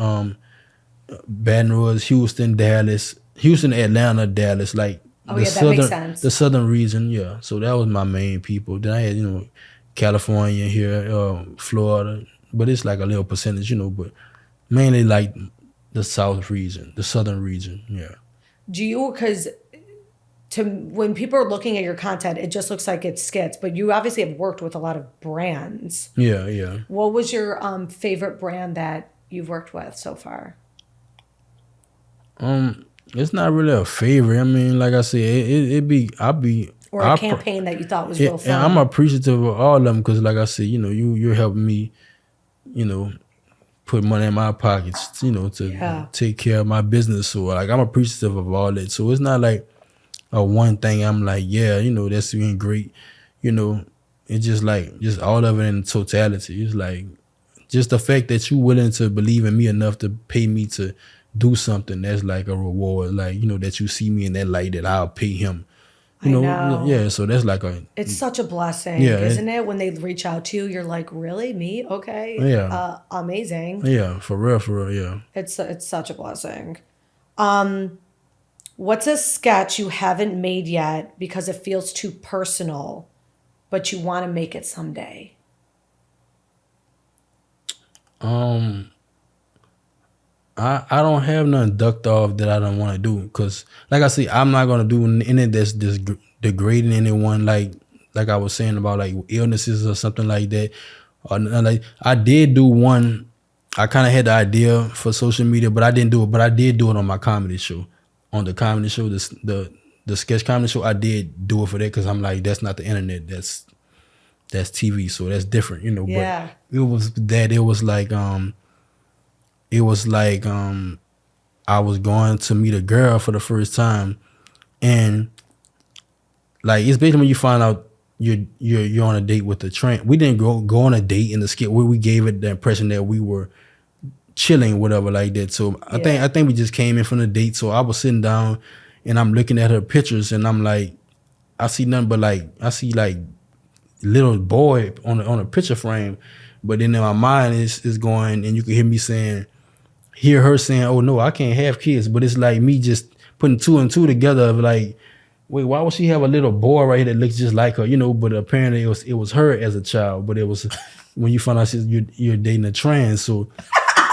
Baton Rouge, Houston, Atlanta, Dallas, like that makes sense. The southern region, yeah. So that was my main people. Then I had, California here, Florida, but it's like a little percentage, but mainly like the south region, the southern region, yeah. Because when people are looking at your content, it just looks like it's skits, but you obviously have worked with a lot of brands. Yeah. What was your favorite brand that you've worked with so far? It's not really a favorite. I mean, like I said, or a campaign that you thought was real fun. And I'm appreciative of all of them, because, like I said, you're helping me, put money in my pockets, to take care of my business. So like, I'm appreciative of all that. So it's not like a one thing I'm like, yeah, that's being great. It's just like, just all of it in totality. It's like, just the fact that you're willing to believe in me enough to pay me to do something, that's like a reward. Like, that you see me in that light, that I'll pay him. I know. Yeah, so that's like it's such a blessing, isn't it? When they reach out to you, you're like, really? Me? Okay. Yeah. Amazing. Yeah, for real, yeah. It's such a blessing. What's a sketch you haven't made yet because it feels too personal, but you want to make it someday? I don't have nothing ducked off that I don't want to do, because, like I said, I'm not gonna do anything that's degrading anyone. Like I was saying about like illnesses or something like that. Or like, I did do one. I kind of had the idea for social media, but I didn't do it. But I did do it on my comedy show, on the comedy show, the sketch comedy show. I did do it for that, because I'm like, that's not the internet. That's TV, so that's different, Yeah. But it was that. It was like I was going to meet a girl for the first time, and like, it's basically when you find out you're on a date with a train. We didn't go on a date in the skit where we gave it the impression that we were chilling, whatever like that. So I think we just came in from the date. So I was sitting down and I'm looking at her pictures, and I'm like, I see nothing but like, I see like little boy on a picture frame, but then in my mind is going, and you can hear her saying, oh no, I can't have kids. But it's like me just putting two and two together of like, wait, why would she have a little boy right here that looks just like her? You know, but apparently it was her as a child. But it was when you find out you're dating a trans. So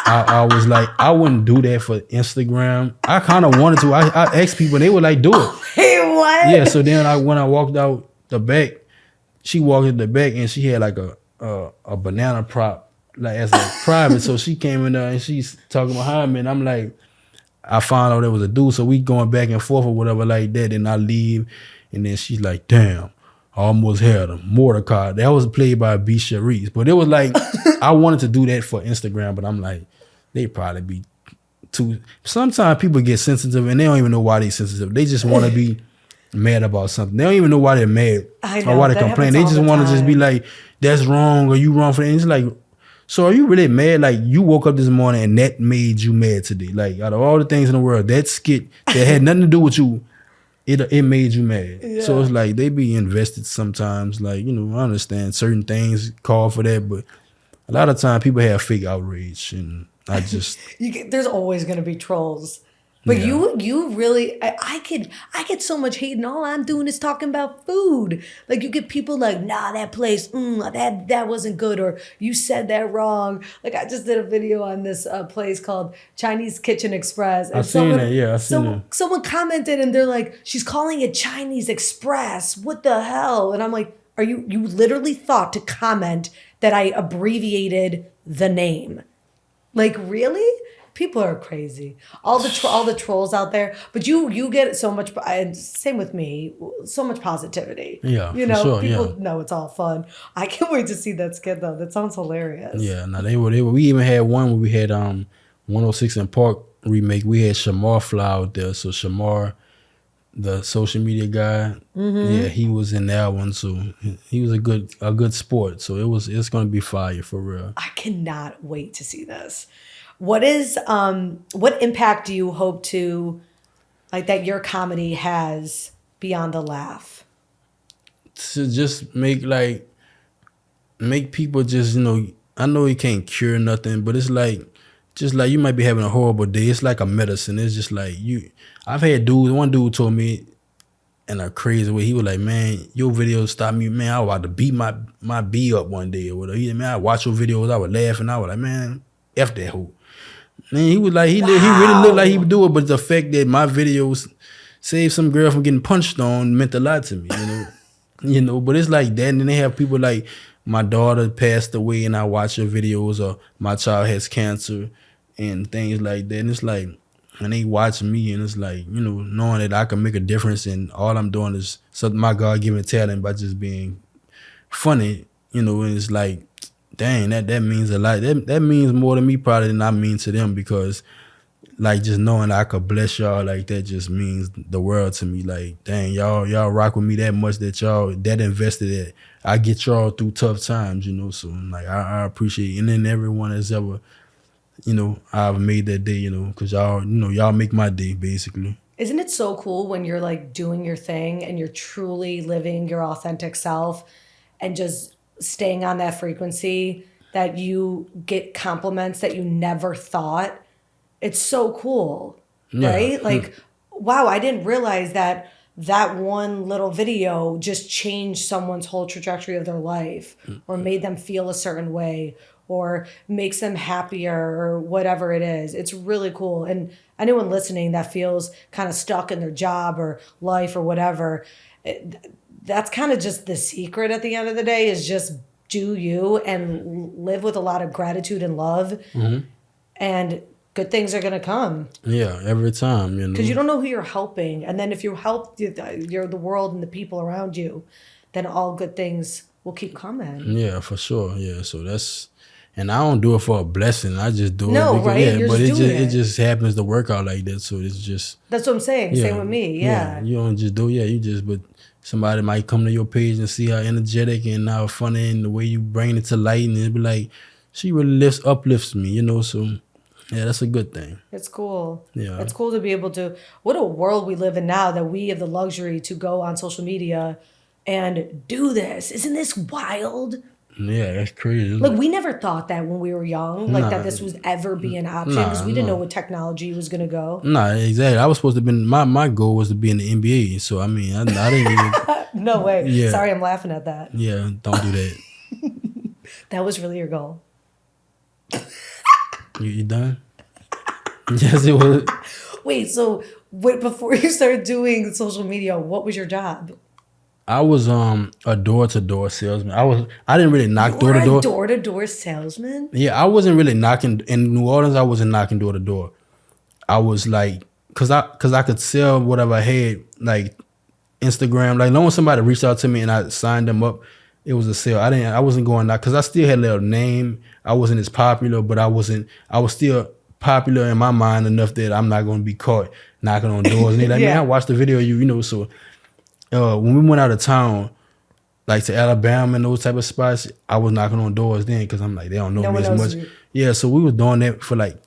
I was like, I wouldn't do that for Instagram. I kind of wanted to. I asked people, and they would like do it. Hey, what? Yeah. So then when I walked out the back, she walked in the back, and she had like a banana prop like as a private. So she came in there and she's talking behind me, and I'm like, I found out there was a dude, so we going back and forth or whatever like that. And I leave, and then she's like, "Damn, I almost had him." Mordecai. That was played by B. Sharice, but it was like I wanted to do that for Instagram, but I'm like, they probably be too. Sometimes people get sensitive, and they don't even know why they sensitive. They just want to be mad about something. They don't even know why they're mad or why they complain. They just want to just be like, "That's wrong," or "You wrong for that." And it's like, so are you really mad? Like you woke up this morning and that made you mad today? Like out of all the things in the world, that skit that had nothing to do with you, it made you mad. Yeah. So it's like they be invested sometimes. Like, you know, I understand certain things call for that, but a lot of time people have fake outrage, and I just there's always gonna be trolls. But yeah. you really, I get so much hate, and all I'm doing is talking about food. Like you get people like, nah, that place, that wasn't good, or you said that wrong. Like I just did a video on this place called Chinese Kitchen Express. And I've seen that, yeah, I've seen that. Someone commented, and they're like, she's calling it Chinese Express. What the hell? And I'm like, you literally thought to comment that I abbreviated the name? Like really? People are crazy. All the trolls out there, but you get so much. Same with me. So much positivity. Yeah, you know, sure, people know it's all fun. I can't wait to see that skit though. That sounds hilarious. Yeah, no, they were. We even had one where we had 106 and Park remake. We had Shamar fly out there. So Shamar, the social media guy, yeah, he was in that one. So he was a good sport. So it's gonna be fire for real. I cannot wait to see this. What impact do you hope to, like, that your comedy has beyond the laugh? To just make people just, you know, I know you can't cure nothing, but it's like, just like you might be having a horrible day. It's like a medicine. It's just like I've had one dude told me in a crazy way, he was like, man, your videos stopped me. Man, I was about to beat my bee up one day or whatever. Man, I watch your videos, I would laugh, and I was like, man, F that hoe. Man, he was like, he really looked like he would do it, but the fact that my videos saved some girl from getting punched on meant a lot to me, you know. You know, but it's like that, and then they have people like, my daughter passed away and I watch her videos, or my child has cancer and things like that. And it's like, and they watch me, and it's like, you know, knowing that I can make a difference, and all I'm doing is my God-given talent by just being funny, you know. And it's like, dang, that means a lot. That means more to me probably than I mean to them, because like just knowing I could bless y'all like that just means the world to me. Like, dang, y'all rock with me that much, that y'all that invested it. I get y'all through tough times, you know. So like I appreciate it. And then everyone that's ever, you know, I've made that day, you know, because y'all make my day basically. Isn't it so cool when you're like doing your thing and you're truly living your authentic self and just staying on that frequency, that you get compliments that you never thought? It's so cool, right? Like, wow, I didn't realize that one little video just changed someone's whole trajectory of their life, or made them feel a certain way, or makes them happier, or whatever it is. It's really cool. And anyone listening that feels kind of stuck in their job or life or whatever, that's kind of just the secret at the end of the day, is just do you and live with a lot of gratitude and love. And good things are going to come. Yeah, every time, you know. Because you don't know who you're helping. And then if you help you're the world and the people around you, then all good things will keep coming. Yeah, for sure. Yeah, so that's, and I don't do it for a blessing. I just do it because, right? Yeah, but it just happens to work out like that. So it's just. That's what I'm saying. Same with me. Yeah. You don't just do it. You just, but somebody might come to your page and see how energetic and how funny and the way you bring it to light, and it'd be like, she really uplifts me, you know. So yeah, that's a good thing. It's cool. Yeah. It's cool to be able to, what a world we live in now, that we have the luxury to go on social media and do this. Isn't this wild? Yeah, that's crazy. Like, we never thought that when we were young, like that this was ever be an option because we didn't know what technology was going to go. Nah, exactly. I was supposed to be, my goal was to be in the NBA. So, I mean, I didn't even. No way. Yeah. Sorry, I'm laughing at that. Yeah, don't do that. That was really your goal. You done? Yes, it was. Wait, so before you started doing social media, what was your job? I was a door-to-door salesman. I didn't really knock You door were to door. a door-to-door salesman? Yeah, I wasn't really knocking in New Orleans. I wasn't knocking door to door. I was like, cause I could sell whatever I had, like Instagram. Like, long as somebody reached out to me and I signed them up, it was a sale. I wasn't going out because I still had a little name. I wasn't as popular, but I was still popular in my mind enough that I'm not going to be caught knocking on doors. And they like, man, I watched the video of you, so. When we went out of town, like to Alabama and those type of spots, I was knocking on doors then because I'm like, they don't know me as much. Yeah, so we was doing that for like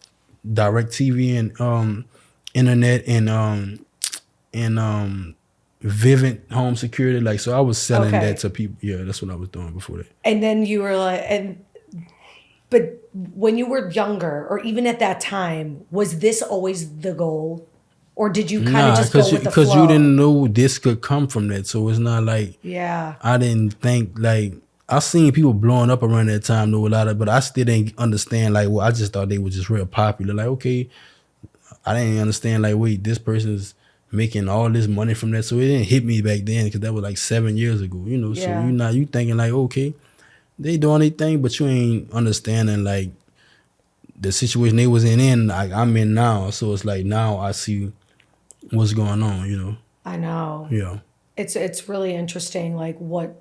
direct TV and internet and Vivint home security. Like, so I was selling that to people. Yeah, that's what I was doing before that. And then you were like, but when you were younger, or even at that time, was this always the goal? Or did you kind of just go with the flow? Because you didn't know this could come from that. So it's not like, I didn't think, like, I seen people blowing up around that time, know a lot of, but I still didn't understand, like, well, I just thought they were just real popular. Like, okay, I didn't understand, like, wait, this person's making all this money from that. So it didn't hit me back then because that was like 7 years ago, So you thinking like, okay, they doing their thing, but you ain't understanding, like, the situation they was in, like, I'm in now. So it's like, now I see what's going on, I know. Yeah. It's really interesting, like, what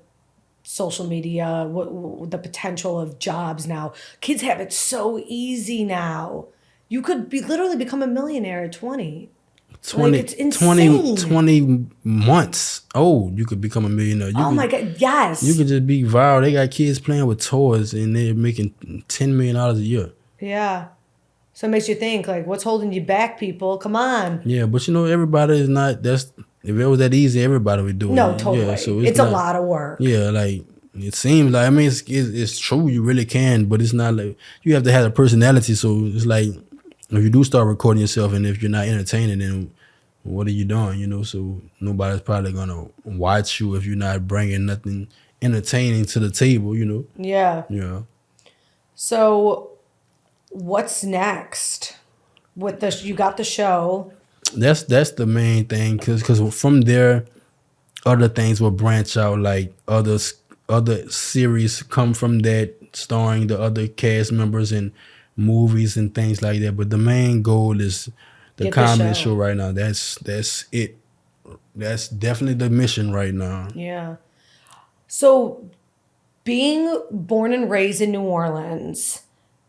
social media, what the potential of jobs now. Kids have it so easy now. You could literally become a millionaire at 20. 20, like, it's insane. 20 months old, you could become a millionaire. My God, yes. You could just be viral. They got kids playing with toys and they're making $10 million a year. Yeah. So it makes you think, like, what's holding you back, people? Come on. Yeah, but everybody is not, if it was that easy, everybody would do it. No, totally. Yeah, so it's a lot of work. Yeah, like, it seems like, I mean, it's true, you really can, but it's not like, you have to have a personality, so it's like, if you do start recording yourself and if you're not entertaining, then what are you doing, so nobody's probably going to watch you if you're not bringing nothing entertaining to the table, Yeah. Yeah. So what's next? You got the show. That's the main thing, because from there, other things will branch out, like other series come from that, starring the other cast members and movies and things like that. But the main goal is the comedy show right now. That's it. That's definitely the mission right now. Yeah. So being born and raised in New Orleans,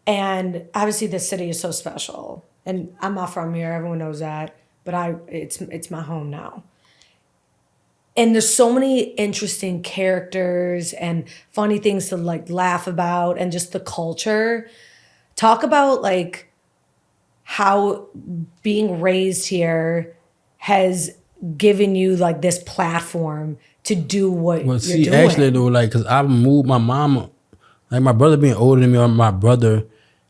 and obviously the city is so special, and I'm not from here, everyone knows that, but it's my home now. And there's so many interesting characters and funny things to, like, laugh about, and just the culture. Talk about, like, how being raised here has given you, like, this platform to do what you're doing. Actually, though, like, because I moved my mama, like, my brother being older than me, or my brother,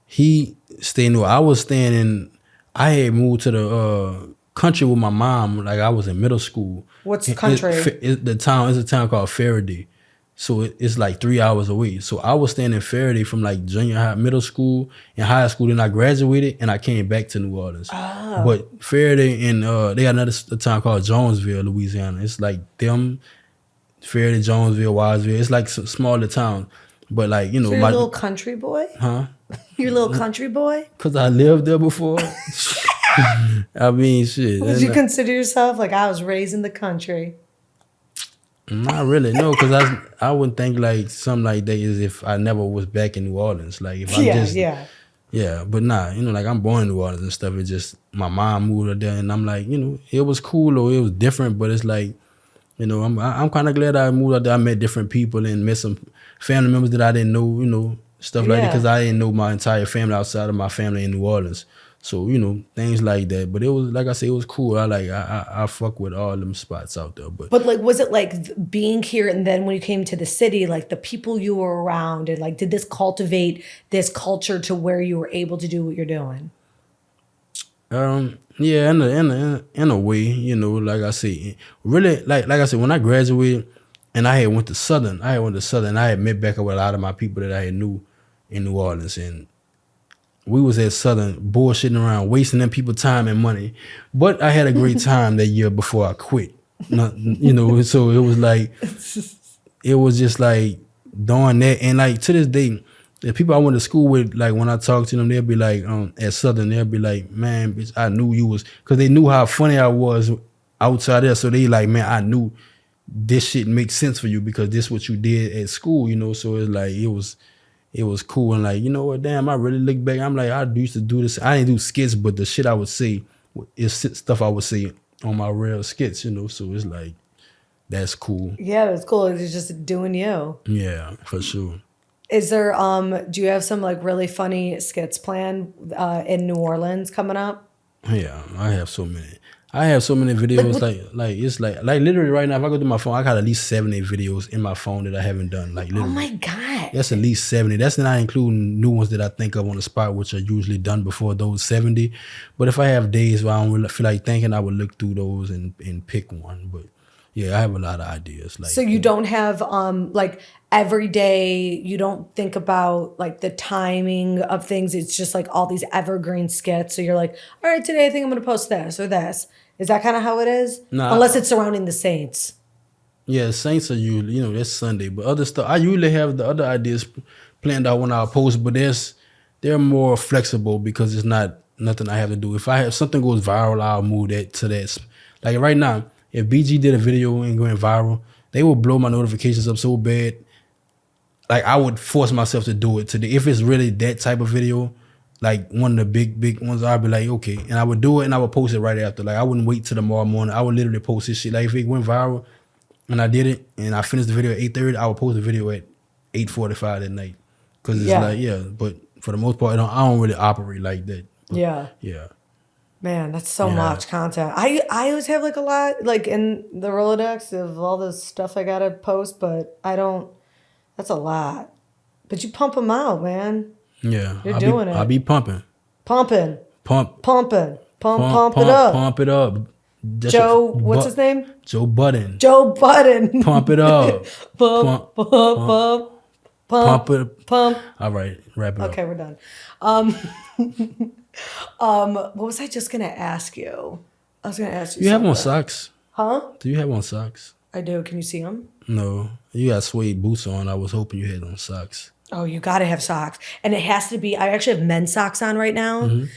he stayed in, I had moved to the country with my mom, like, I was in middle school. What's the country? It's a town called Faraday. So it's like 3 hours away. So I was staying in Faraday from like junior high, middle school, and high school. Then I graduated and I came back to New Orleans. Oh. But Faraday and they got another town called Jonesville, Louisiana. It's like them, Faraday, Jonesville, Wiseville. It's like some smaller town. But like, so you're a little country boy? Huh? You're a little country boy? Because I lived there before. I mean, shit. Would you consider yourself like, I was raised in the country? Not really, no, because I wouldn't think like something like that is if I never was back in New Orleans. Like if yeah, but nah, like I'm born in New Orleans and stuff. It's just my mom moved up there, and I'm like, it was cool or it was different, but it's like, I'm kind of glad I moved out there. I met different people and met some family members that I didn't know, stuff like that, because I didn't know my entire family outside of my family in New Orleans. So things like that. But it was like I said, it was cool. I fuck with all them spots out there. But like, was it like being here and then when you came to the city, like the people you were around, and like, did this cultivate this culture to where you were able to do what you're doing? Yeah, in a way, like I say, really, like I said, when I graduated and I had went to Southern, I had met back up with a lot of my people that I had knew in New Orleans, and we was at Southern bullshitting around, wasting them people time and money. But I had a great time that year before I quit. So it was just like doing that. And like to this day, the people I went to school with, like when I talk to them, they'll be like, at Southern, they'll be like, man, bitch, I knew you was, because they knew how funny I was outside there. So they like, man, I knew this shit makes sense for you because this what you did at school, So it's like, it was cool. And like, you know what, damn, I really look back. I'm like, I used to do this. I didn't do skits, but the shit I would say is stuff I would say on my real skits, So it's like, that's cool. Yeah, it's cool. It's just doing you. Yeah, for sure. Is there, do you have some like really funny skits planned in New Orleans coming up? Yeah, I have so many. Videos. Like it's like literally right now, if I go through my phone, I got at least 70 videos in my phone that I haven't done. Like literally. Oh my God. That's at least 70. That's not including new ones that I think of on the spot, which are usually done before those 70. But if I have days where I don't really feel like thinking, I would look through those and pick one. But yeah, I have a lot of ideas. Like, so you don't have like every day, you don't think about like the timing of things. It's just like all these evergreen skits. So you're like, all right, today I think I'm going to post this or this. Is that kind of how it is? Nah, unless it's surrounding the Saints. Yeah, Saints are usually, that's Sunday. But other stuff, I usually have the other ideas planned out when I post, but they're more flexible because it's not nothing I have to do. If something goes viral, I'll move that to that. Like right now, if BG did a video and going viral, they will blow my notifications up so bad. Like I would force myself to do it today. If it's really that type of video, like one of the big ones, I'd be like, okay. And I would do it and I would post it right after. Like I wouldn't wait till tomorrow morning. I would literally post this shit. Like if it went viral and I did it and I finished the video at 8:30, I would post the video at 8:45 that night. Cause it's but for the most part, I don't really operate like that. But yeah. Man, that's so much content. I always have like a lot like in the Rolodex of all this stuff I gotta post, but I don't. That's a lot. But you pump them out, man. Yeah, you're doing it. I'll be pumping. Pump it up. Pump it up. Joe, what's his name? Joe Budden. Pump it up. Pump it. All right, wrap it up. Okay, we're done. What was I just gonna ask you? I was gonna ask you. You have on socks? Huh? Do you have on socks? I do. Can you see them? No, you got suede boots on. I was hoping you had on socks. Oh, you gotta have socks, and it has to be. I actually have men's socks on right now,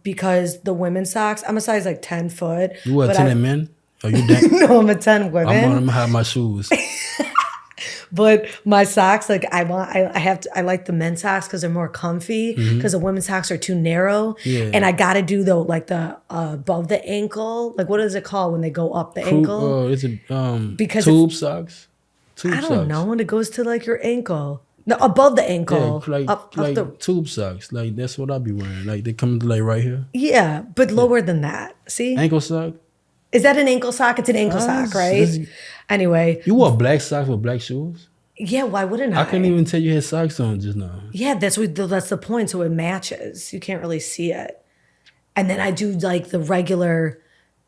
because the women's socks. I'm a size like 10 foot. You wear 10 in men? Are you dang? No, I'm a 10 women. I'm gonna have my shoes. But my socks, like I like the men's socks because they're more comfy. Because the women's socks are too narrow, and I gotta do the above the ankle. Like what is it called when they go up the ankle? Oh, is it because tube socks? I don't know when it goes to like your ankle. No, above the ankle. Yeah, like the tube socks. Like that's what I be wearing. Like they come to like right here. Yeah, but lower than that. See? Ankle sock? Is that an ankle sock? It's an ankle sock, right? Anyway. You wore black socks with black shoes? Yeah, why wouldn't I? I couldn't even tell you had socks on just now. Yeah, that's the point. So it matches. You can't really see it. And then I do like the regular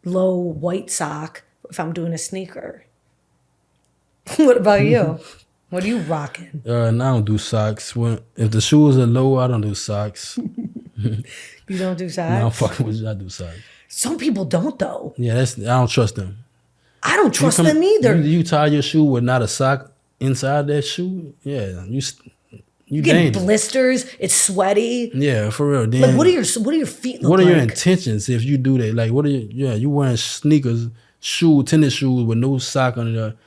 low white sock if I'm doing a sneaker. What about you? What are you rocking? I don't do socks. If the shoes are low, I don't do socks. You don't do socks? No, I'm fucking with you. I do socks. Some people don't though. Yeah, I don't trust them. I don't trust them either. You tie your shoe with not a sock inside that shoe. Yeah, you get dangerous. Blisters. It's sweaty. Yeah, for real. Then, like what are your feet look like? What are your intentions if you do that? Like what are you wearing sneakers, tennis shoes with no sock on it.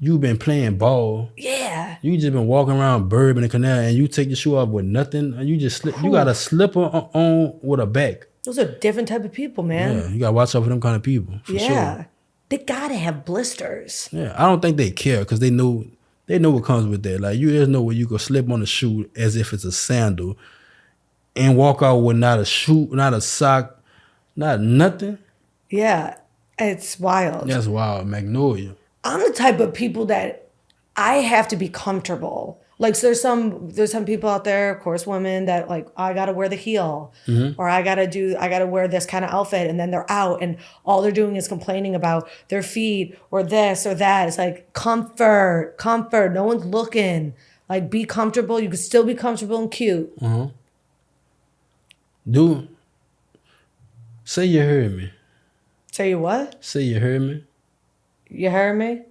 You been playing ball. Yeah. You just been walking around Bourbon and Canal and you take your shoe off with nothing and you just slip. You got a slipper on with a back. Those are different type of people, man. Yeah, you got to watch out for them kind of people. For sure. They got to have blisters. Yeah, I don't think they care because they know what comes with that. Like you just know where you can slip on a shoe as if it's a sandal and walk out with not a shoe, not a sock, not nothing. Yeah, it's wild. That's wild, Magnolia. I'm the type of people that I have to be comfortable. Like, so there's some people out there, of course, women that like, I gotta wear the heel, or I gotta wear this kind of outfit, and then they're out and all they're doing is complaining about their feet or this or that. It's like comfort. No one's looking. Like, be comfortable. You can still be comfortable and cute. Dude, say you heard me. Say you what? Say you heard me. You heard me?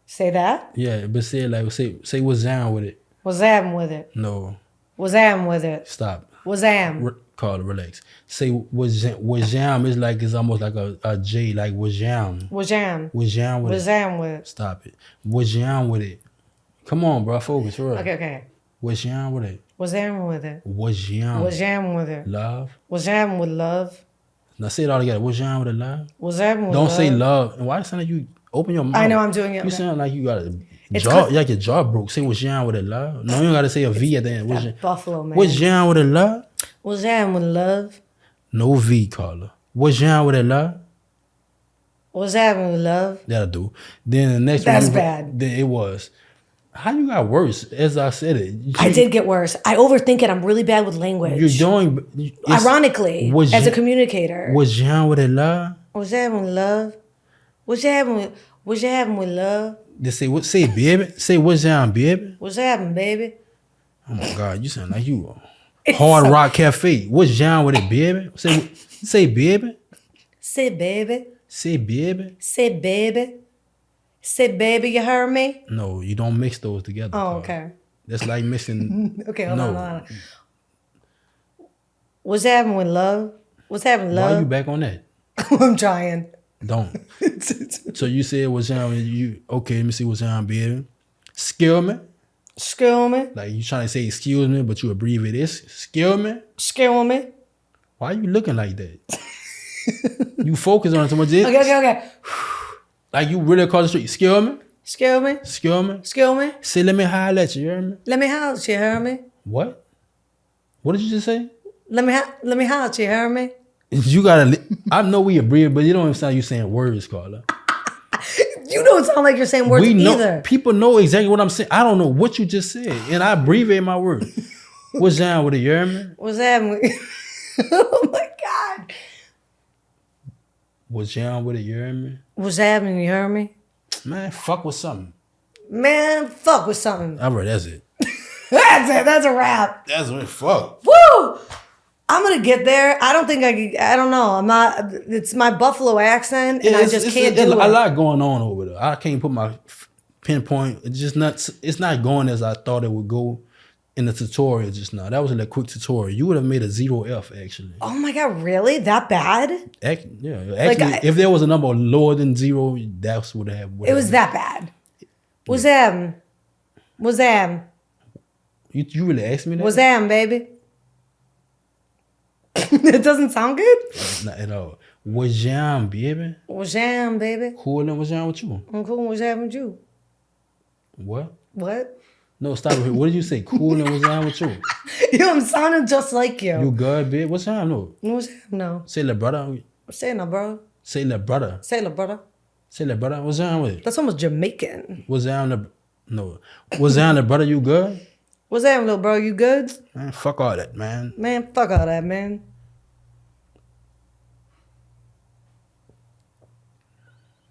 Say that? Yeah, but say it like say what's down with it. What's happening with it? No. What's happening with it? Stop. What's happening? Carla, relax. Say what's jam is like it's almost like a J, like what's jam. What's jam? What's jam with What's it. happening with it? Stop it. What's jam with it. Come on, bro. Focus. Right. Okay. What's jam with it. What's happening with it? What's jam. What's happening with it? Love. What's happening with love? Now say it all together. What's jam with it, love. What's happening with Don't love? say love. And why it sound like you open your mouth? I know I'm doing it. You sound like you got a It's jaw, like your jaw broke. Say what's jam with it, love. No, you don't got to say a V at the end. What's jam? Buffalo, man. What's jam with it, love? What's happening with love? No V, Carla. What's jam with it, love? What's happening with love? That'll do. Then the next That's one. bad. Then it was. How you got worse? As I said it. I did get worse. I overthink it. I'm really bad with language. You're doing. Ironically, as a communicator. What's jam with it, love? What's happening with love? What's happening with love? They say what? Say baby. Say what's jam, baby. What's happening, baby? Oh my God, you sound like you Hard Rock Cafe. What's jam with it, baby? Say baby. Say baby. Say baby. Say baby. Say baby, you heard me? No, you don't mix those together. Oh, Carl. okay. That's like mixing. Okay, hold on. What's happening with love? What's happening, love? Why you back on that? I'm trying. Don't. So you said what's jam? You okay? Let me see what's jam, baby. Skill me. Skill me. Like you trying to say excuse me, but you abbreviate it. Skill me. Skill me. Why you looking like that? You focus on it so much. Okay. Like you really across the street. Skill me. Skill me. Skill me. Skill me. Say let me holler at you. You hear me? Let me holler at you, hear me? What? What did you just say? Let me holler at you, hear me? You gotta. I know we abbreviate, but you don't even sound like you saying words, Carla. You don't sound like you're saying words either. People know exactly what I'm saying. I don't know what you just said, and I abbreviate my word. What's down with it, you hear me? What's happening? Oh my God. What's down with it, you hear me? What's happening, you hear me? Man, fuck with something. Man, fuck with something. All right, that's it. That's it. That's a wrap. That's what fuck. Woo! I'm gonna get there. I don't think I don't know. I'm not. It's my Buffalo accent, and I just can't do it. A lot going on over there. I can't put my pinpoint. It's just not. It's not going as I thought it would go in the tutorial just now. That was a quick tutorial. You would have made a 0F actually. Oh my God, really? That bad? Yeah, actually, if there was a number lower than 0, that's what have. It was that bad. Was them? Was them? You really asked me that? Was them, baby? It doesn't sound good? Not at all. Was jam, baby? Was jam, baby? Cool and was jam with you? I'm cool. What's happening with you? What? What? No, stop it. What did you say? Cool and was jam with you? Yo, I'm sounding just like you. You good, babe? What's jam? No. What's happening? No. Say la brother. Say no, bro. Say la brother. Say no, brother. Say la brother. What's jam with it? That's almost Jamaican. What's jam the? No. What's jam the brother? You good? What's happening, little bro? You good? Man, fuck all that, man. Man, fuck all that, man.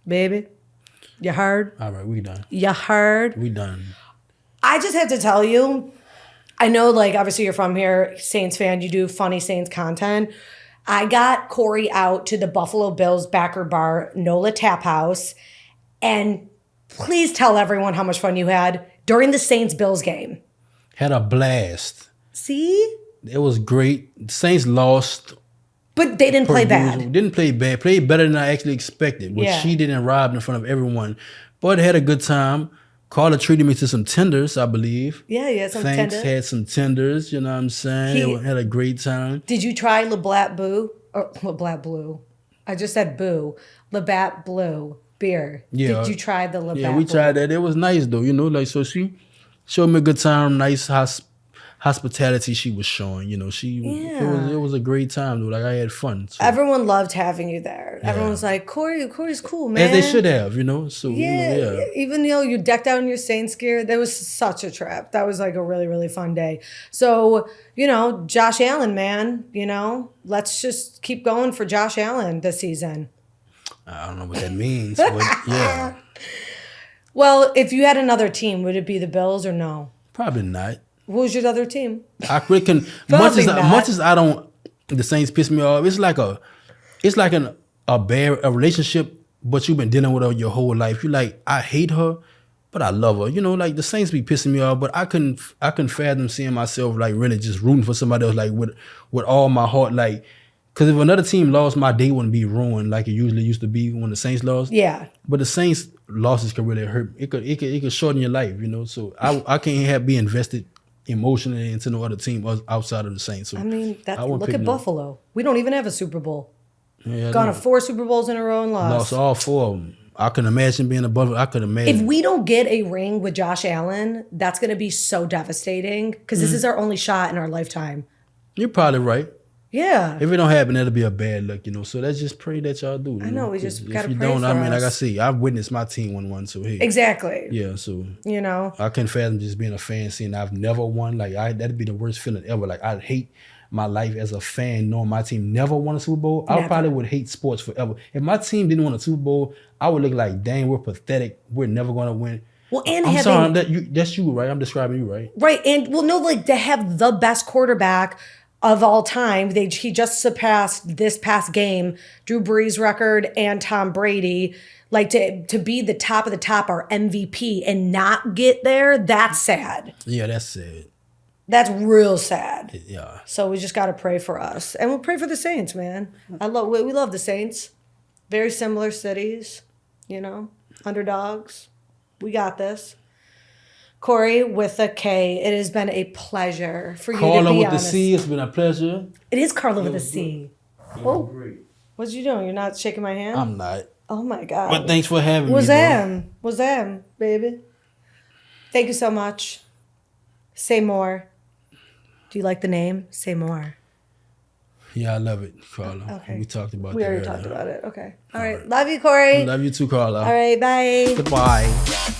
Baby, you heard? All right, we done. You heard? We done. I just have to tell you, I know, like, obviously you're from here, Saints fan, you do funny Saints content. I got Korey out to the Buffalo Bills backer bar, NOLA Tap House, and please tell everyone how much fun you had during the Saints-Bills game. Had a blast. See? It was great. Saints lost. But they didn't play bad. Didn't play bad. Played better than I actually expected. Which she didn't rob in front of everyone. But had a good time. Carla treated me to some tenders, I believe. Yeah, yeah, some Thanks, tenders. had some tenders, you know what I'm saying? Had a great time. Did you try LeBlat Boo? Or LeBlat Blue. I just said Boo. Labatt Blue beer. Yeah. Did you try the Labatt Yeah, we Blue? tried that. It was nice though, you know, like so she showed me a good time, nice hospitality she was showing. You know, it was a great time. Dude. Like I had fun. So. Everyone loved having you there. Yeah. Everyone was like, Korey's cool, man. As they should have, you know. So yeah. Even though you decked out in your Saints gear, that was such a trip. That was like a really, really fun day. So, you know, Josh Allen, man, you know, let's just keep going for Josh Allen this season. I don't know what that means, but yeah. Well, if you had another team, would it be the Bills or no? Probably not. Who's your other team? I reckon much as I don't, the Saints piss me off. It's like a relationship, but you've been dealing with her your whole life. You like, I hate her, but I love her. You know, like the Saints be pissing me off, but I couldn't fathom seeing myself like really just rooting for somebody else like with all my heart, like. Because if another team lost, my day wouldn't be ruined like it usually used to be when the Saints lost. Yeah. But the Saints losses can really hurt. It could shorten your life, you know. So I can't be invested emotionally into no other team outside of the Saints. So I mean, look at Buffalo. We don't even have a Super Bowl. Yeah, gone to 4 Super Bowls in a row and lost. Lost all 4 of them. I can imagine being a Buffalo. I could imagine. If we don't get a ring with Josh Allen, that's going to be so devastating because this is our only shot in our lifetime. You're probably right. Yeah. If it don't happen, that'll be a bad luck, you know. So let's just pray that y'all do. I know, we just gotta pray. If you don't, I mean, like I see, I've witnessed my team win one, so hey. Exactly. Yeah, so you know. I couldn't fathom just being a fan seeing I've never won. Like that'd be the worst feeling ever. Like I'd hate my life as a fan knowing my team never won a Super Bowl. I probably would hate sports forever. If my team didn't win a Super Bowl, I would look like, dang, we're pathetic. We're never gonna win. Well, and I'm sorry, that's you, right? I'm describing you, right? Right, and well, no, like to have the best quarterback of all time. He just surpassed this past game Drew Brees' record and Tom Brady. Like to be the top of the top, our MVP, and not get there, that's sad. Yeah, that's sad. That's real sad. Yeah. So we just got to pray for us. And we'll pray for the Saints, man. We love the Saints. Very similar cities, you know, underdogs. We got this. Korey with a K, it has been a pleasure for you to be honest. Carla with the C, it's been a pleasure. It is Carla with a C. Oh, what you doing? You're not shaking my hand? I'm not. Oh my God. But thanks for having me. Wazam, baby. Thank you so much. Say more. Do you like the name? Say more. Yeah, I love it, Carla. Okay. We talked about that. We already talked about it. Okay. All right. Love you, Korey. Love you too, Carla. All right. Bye. Goodbye.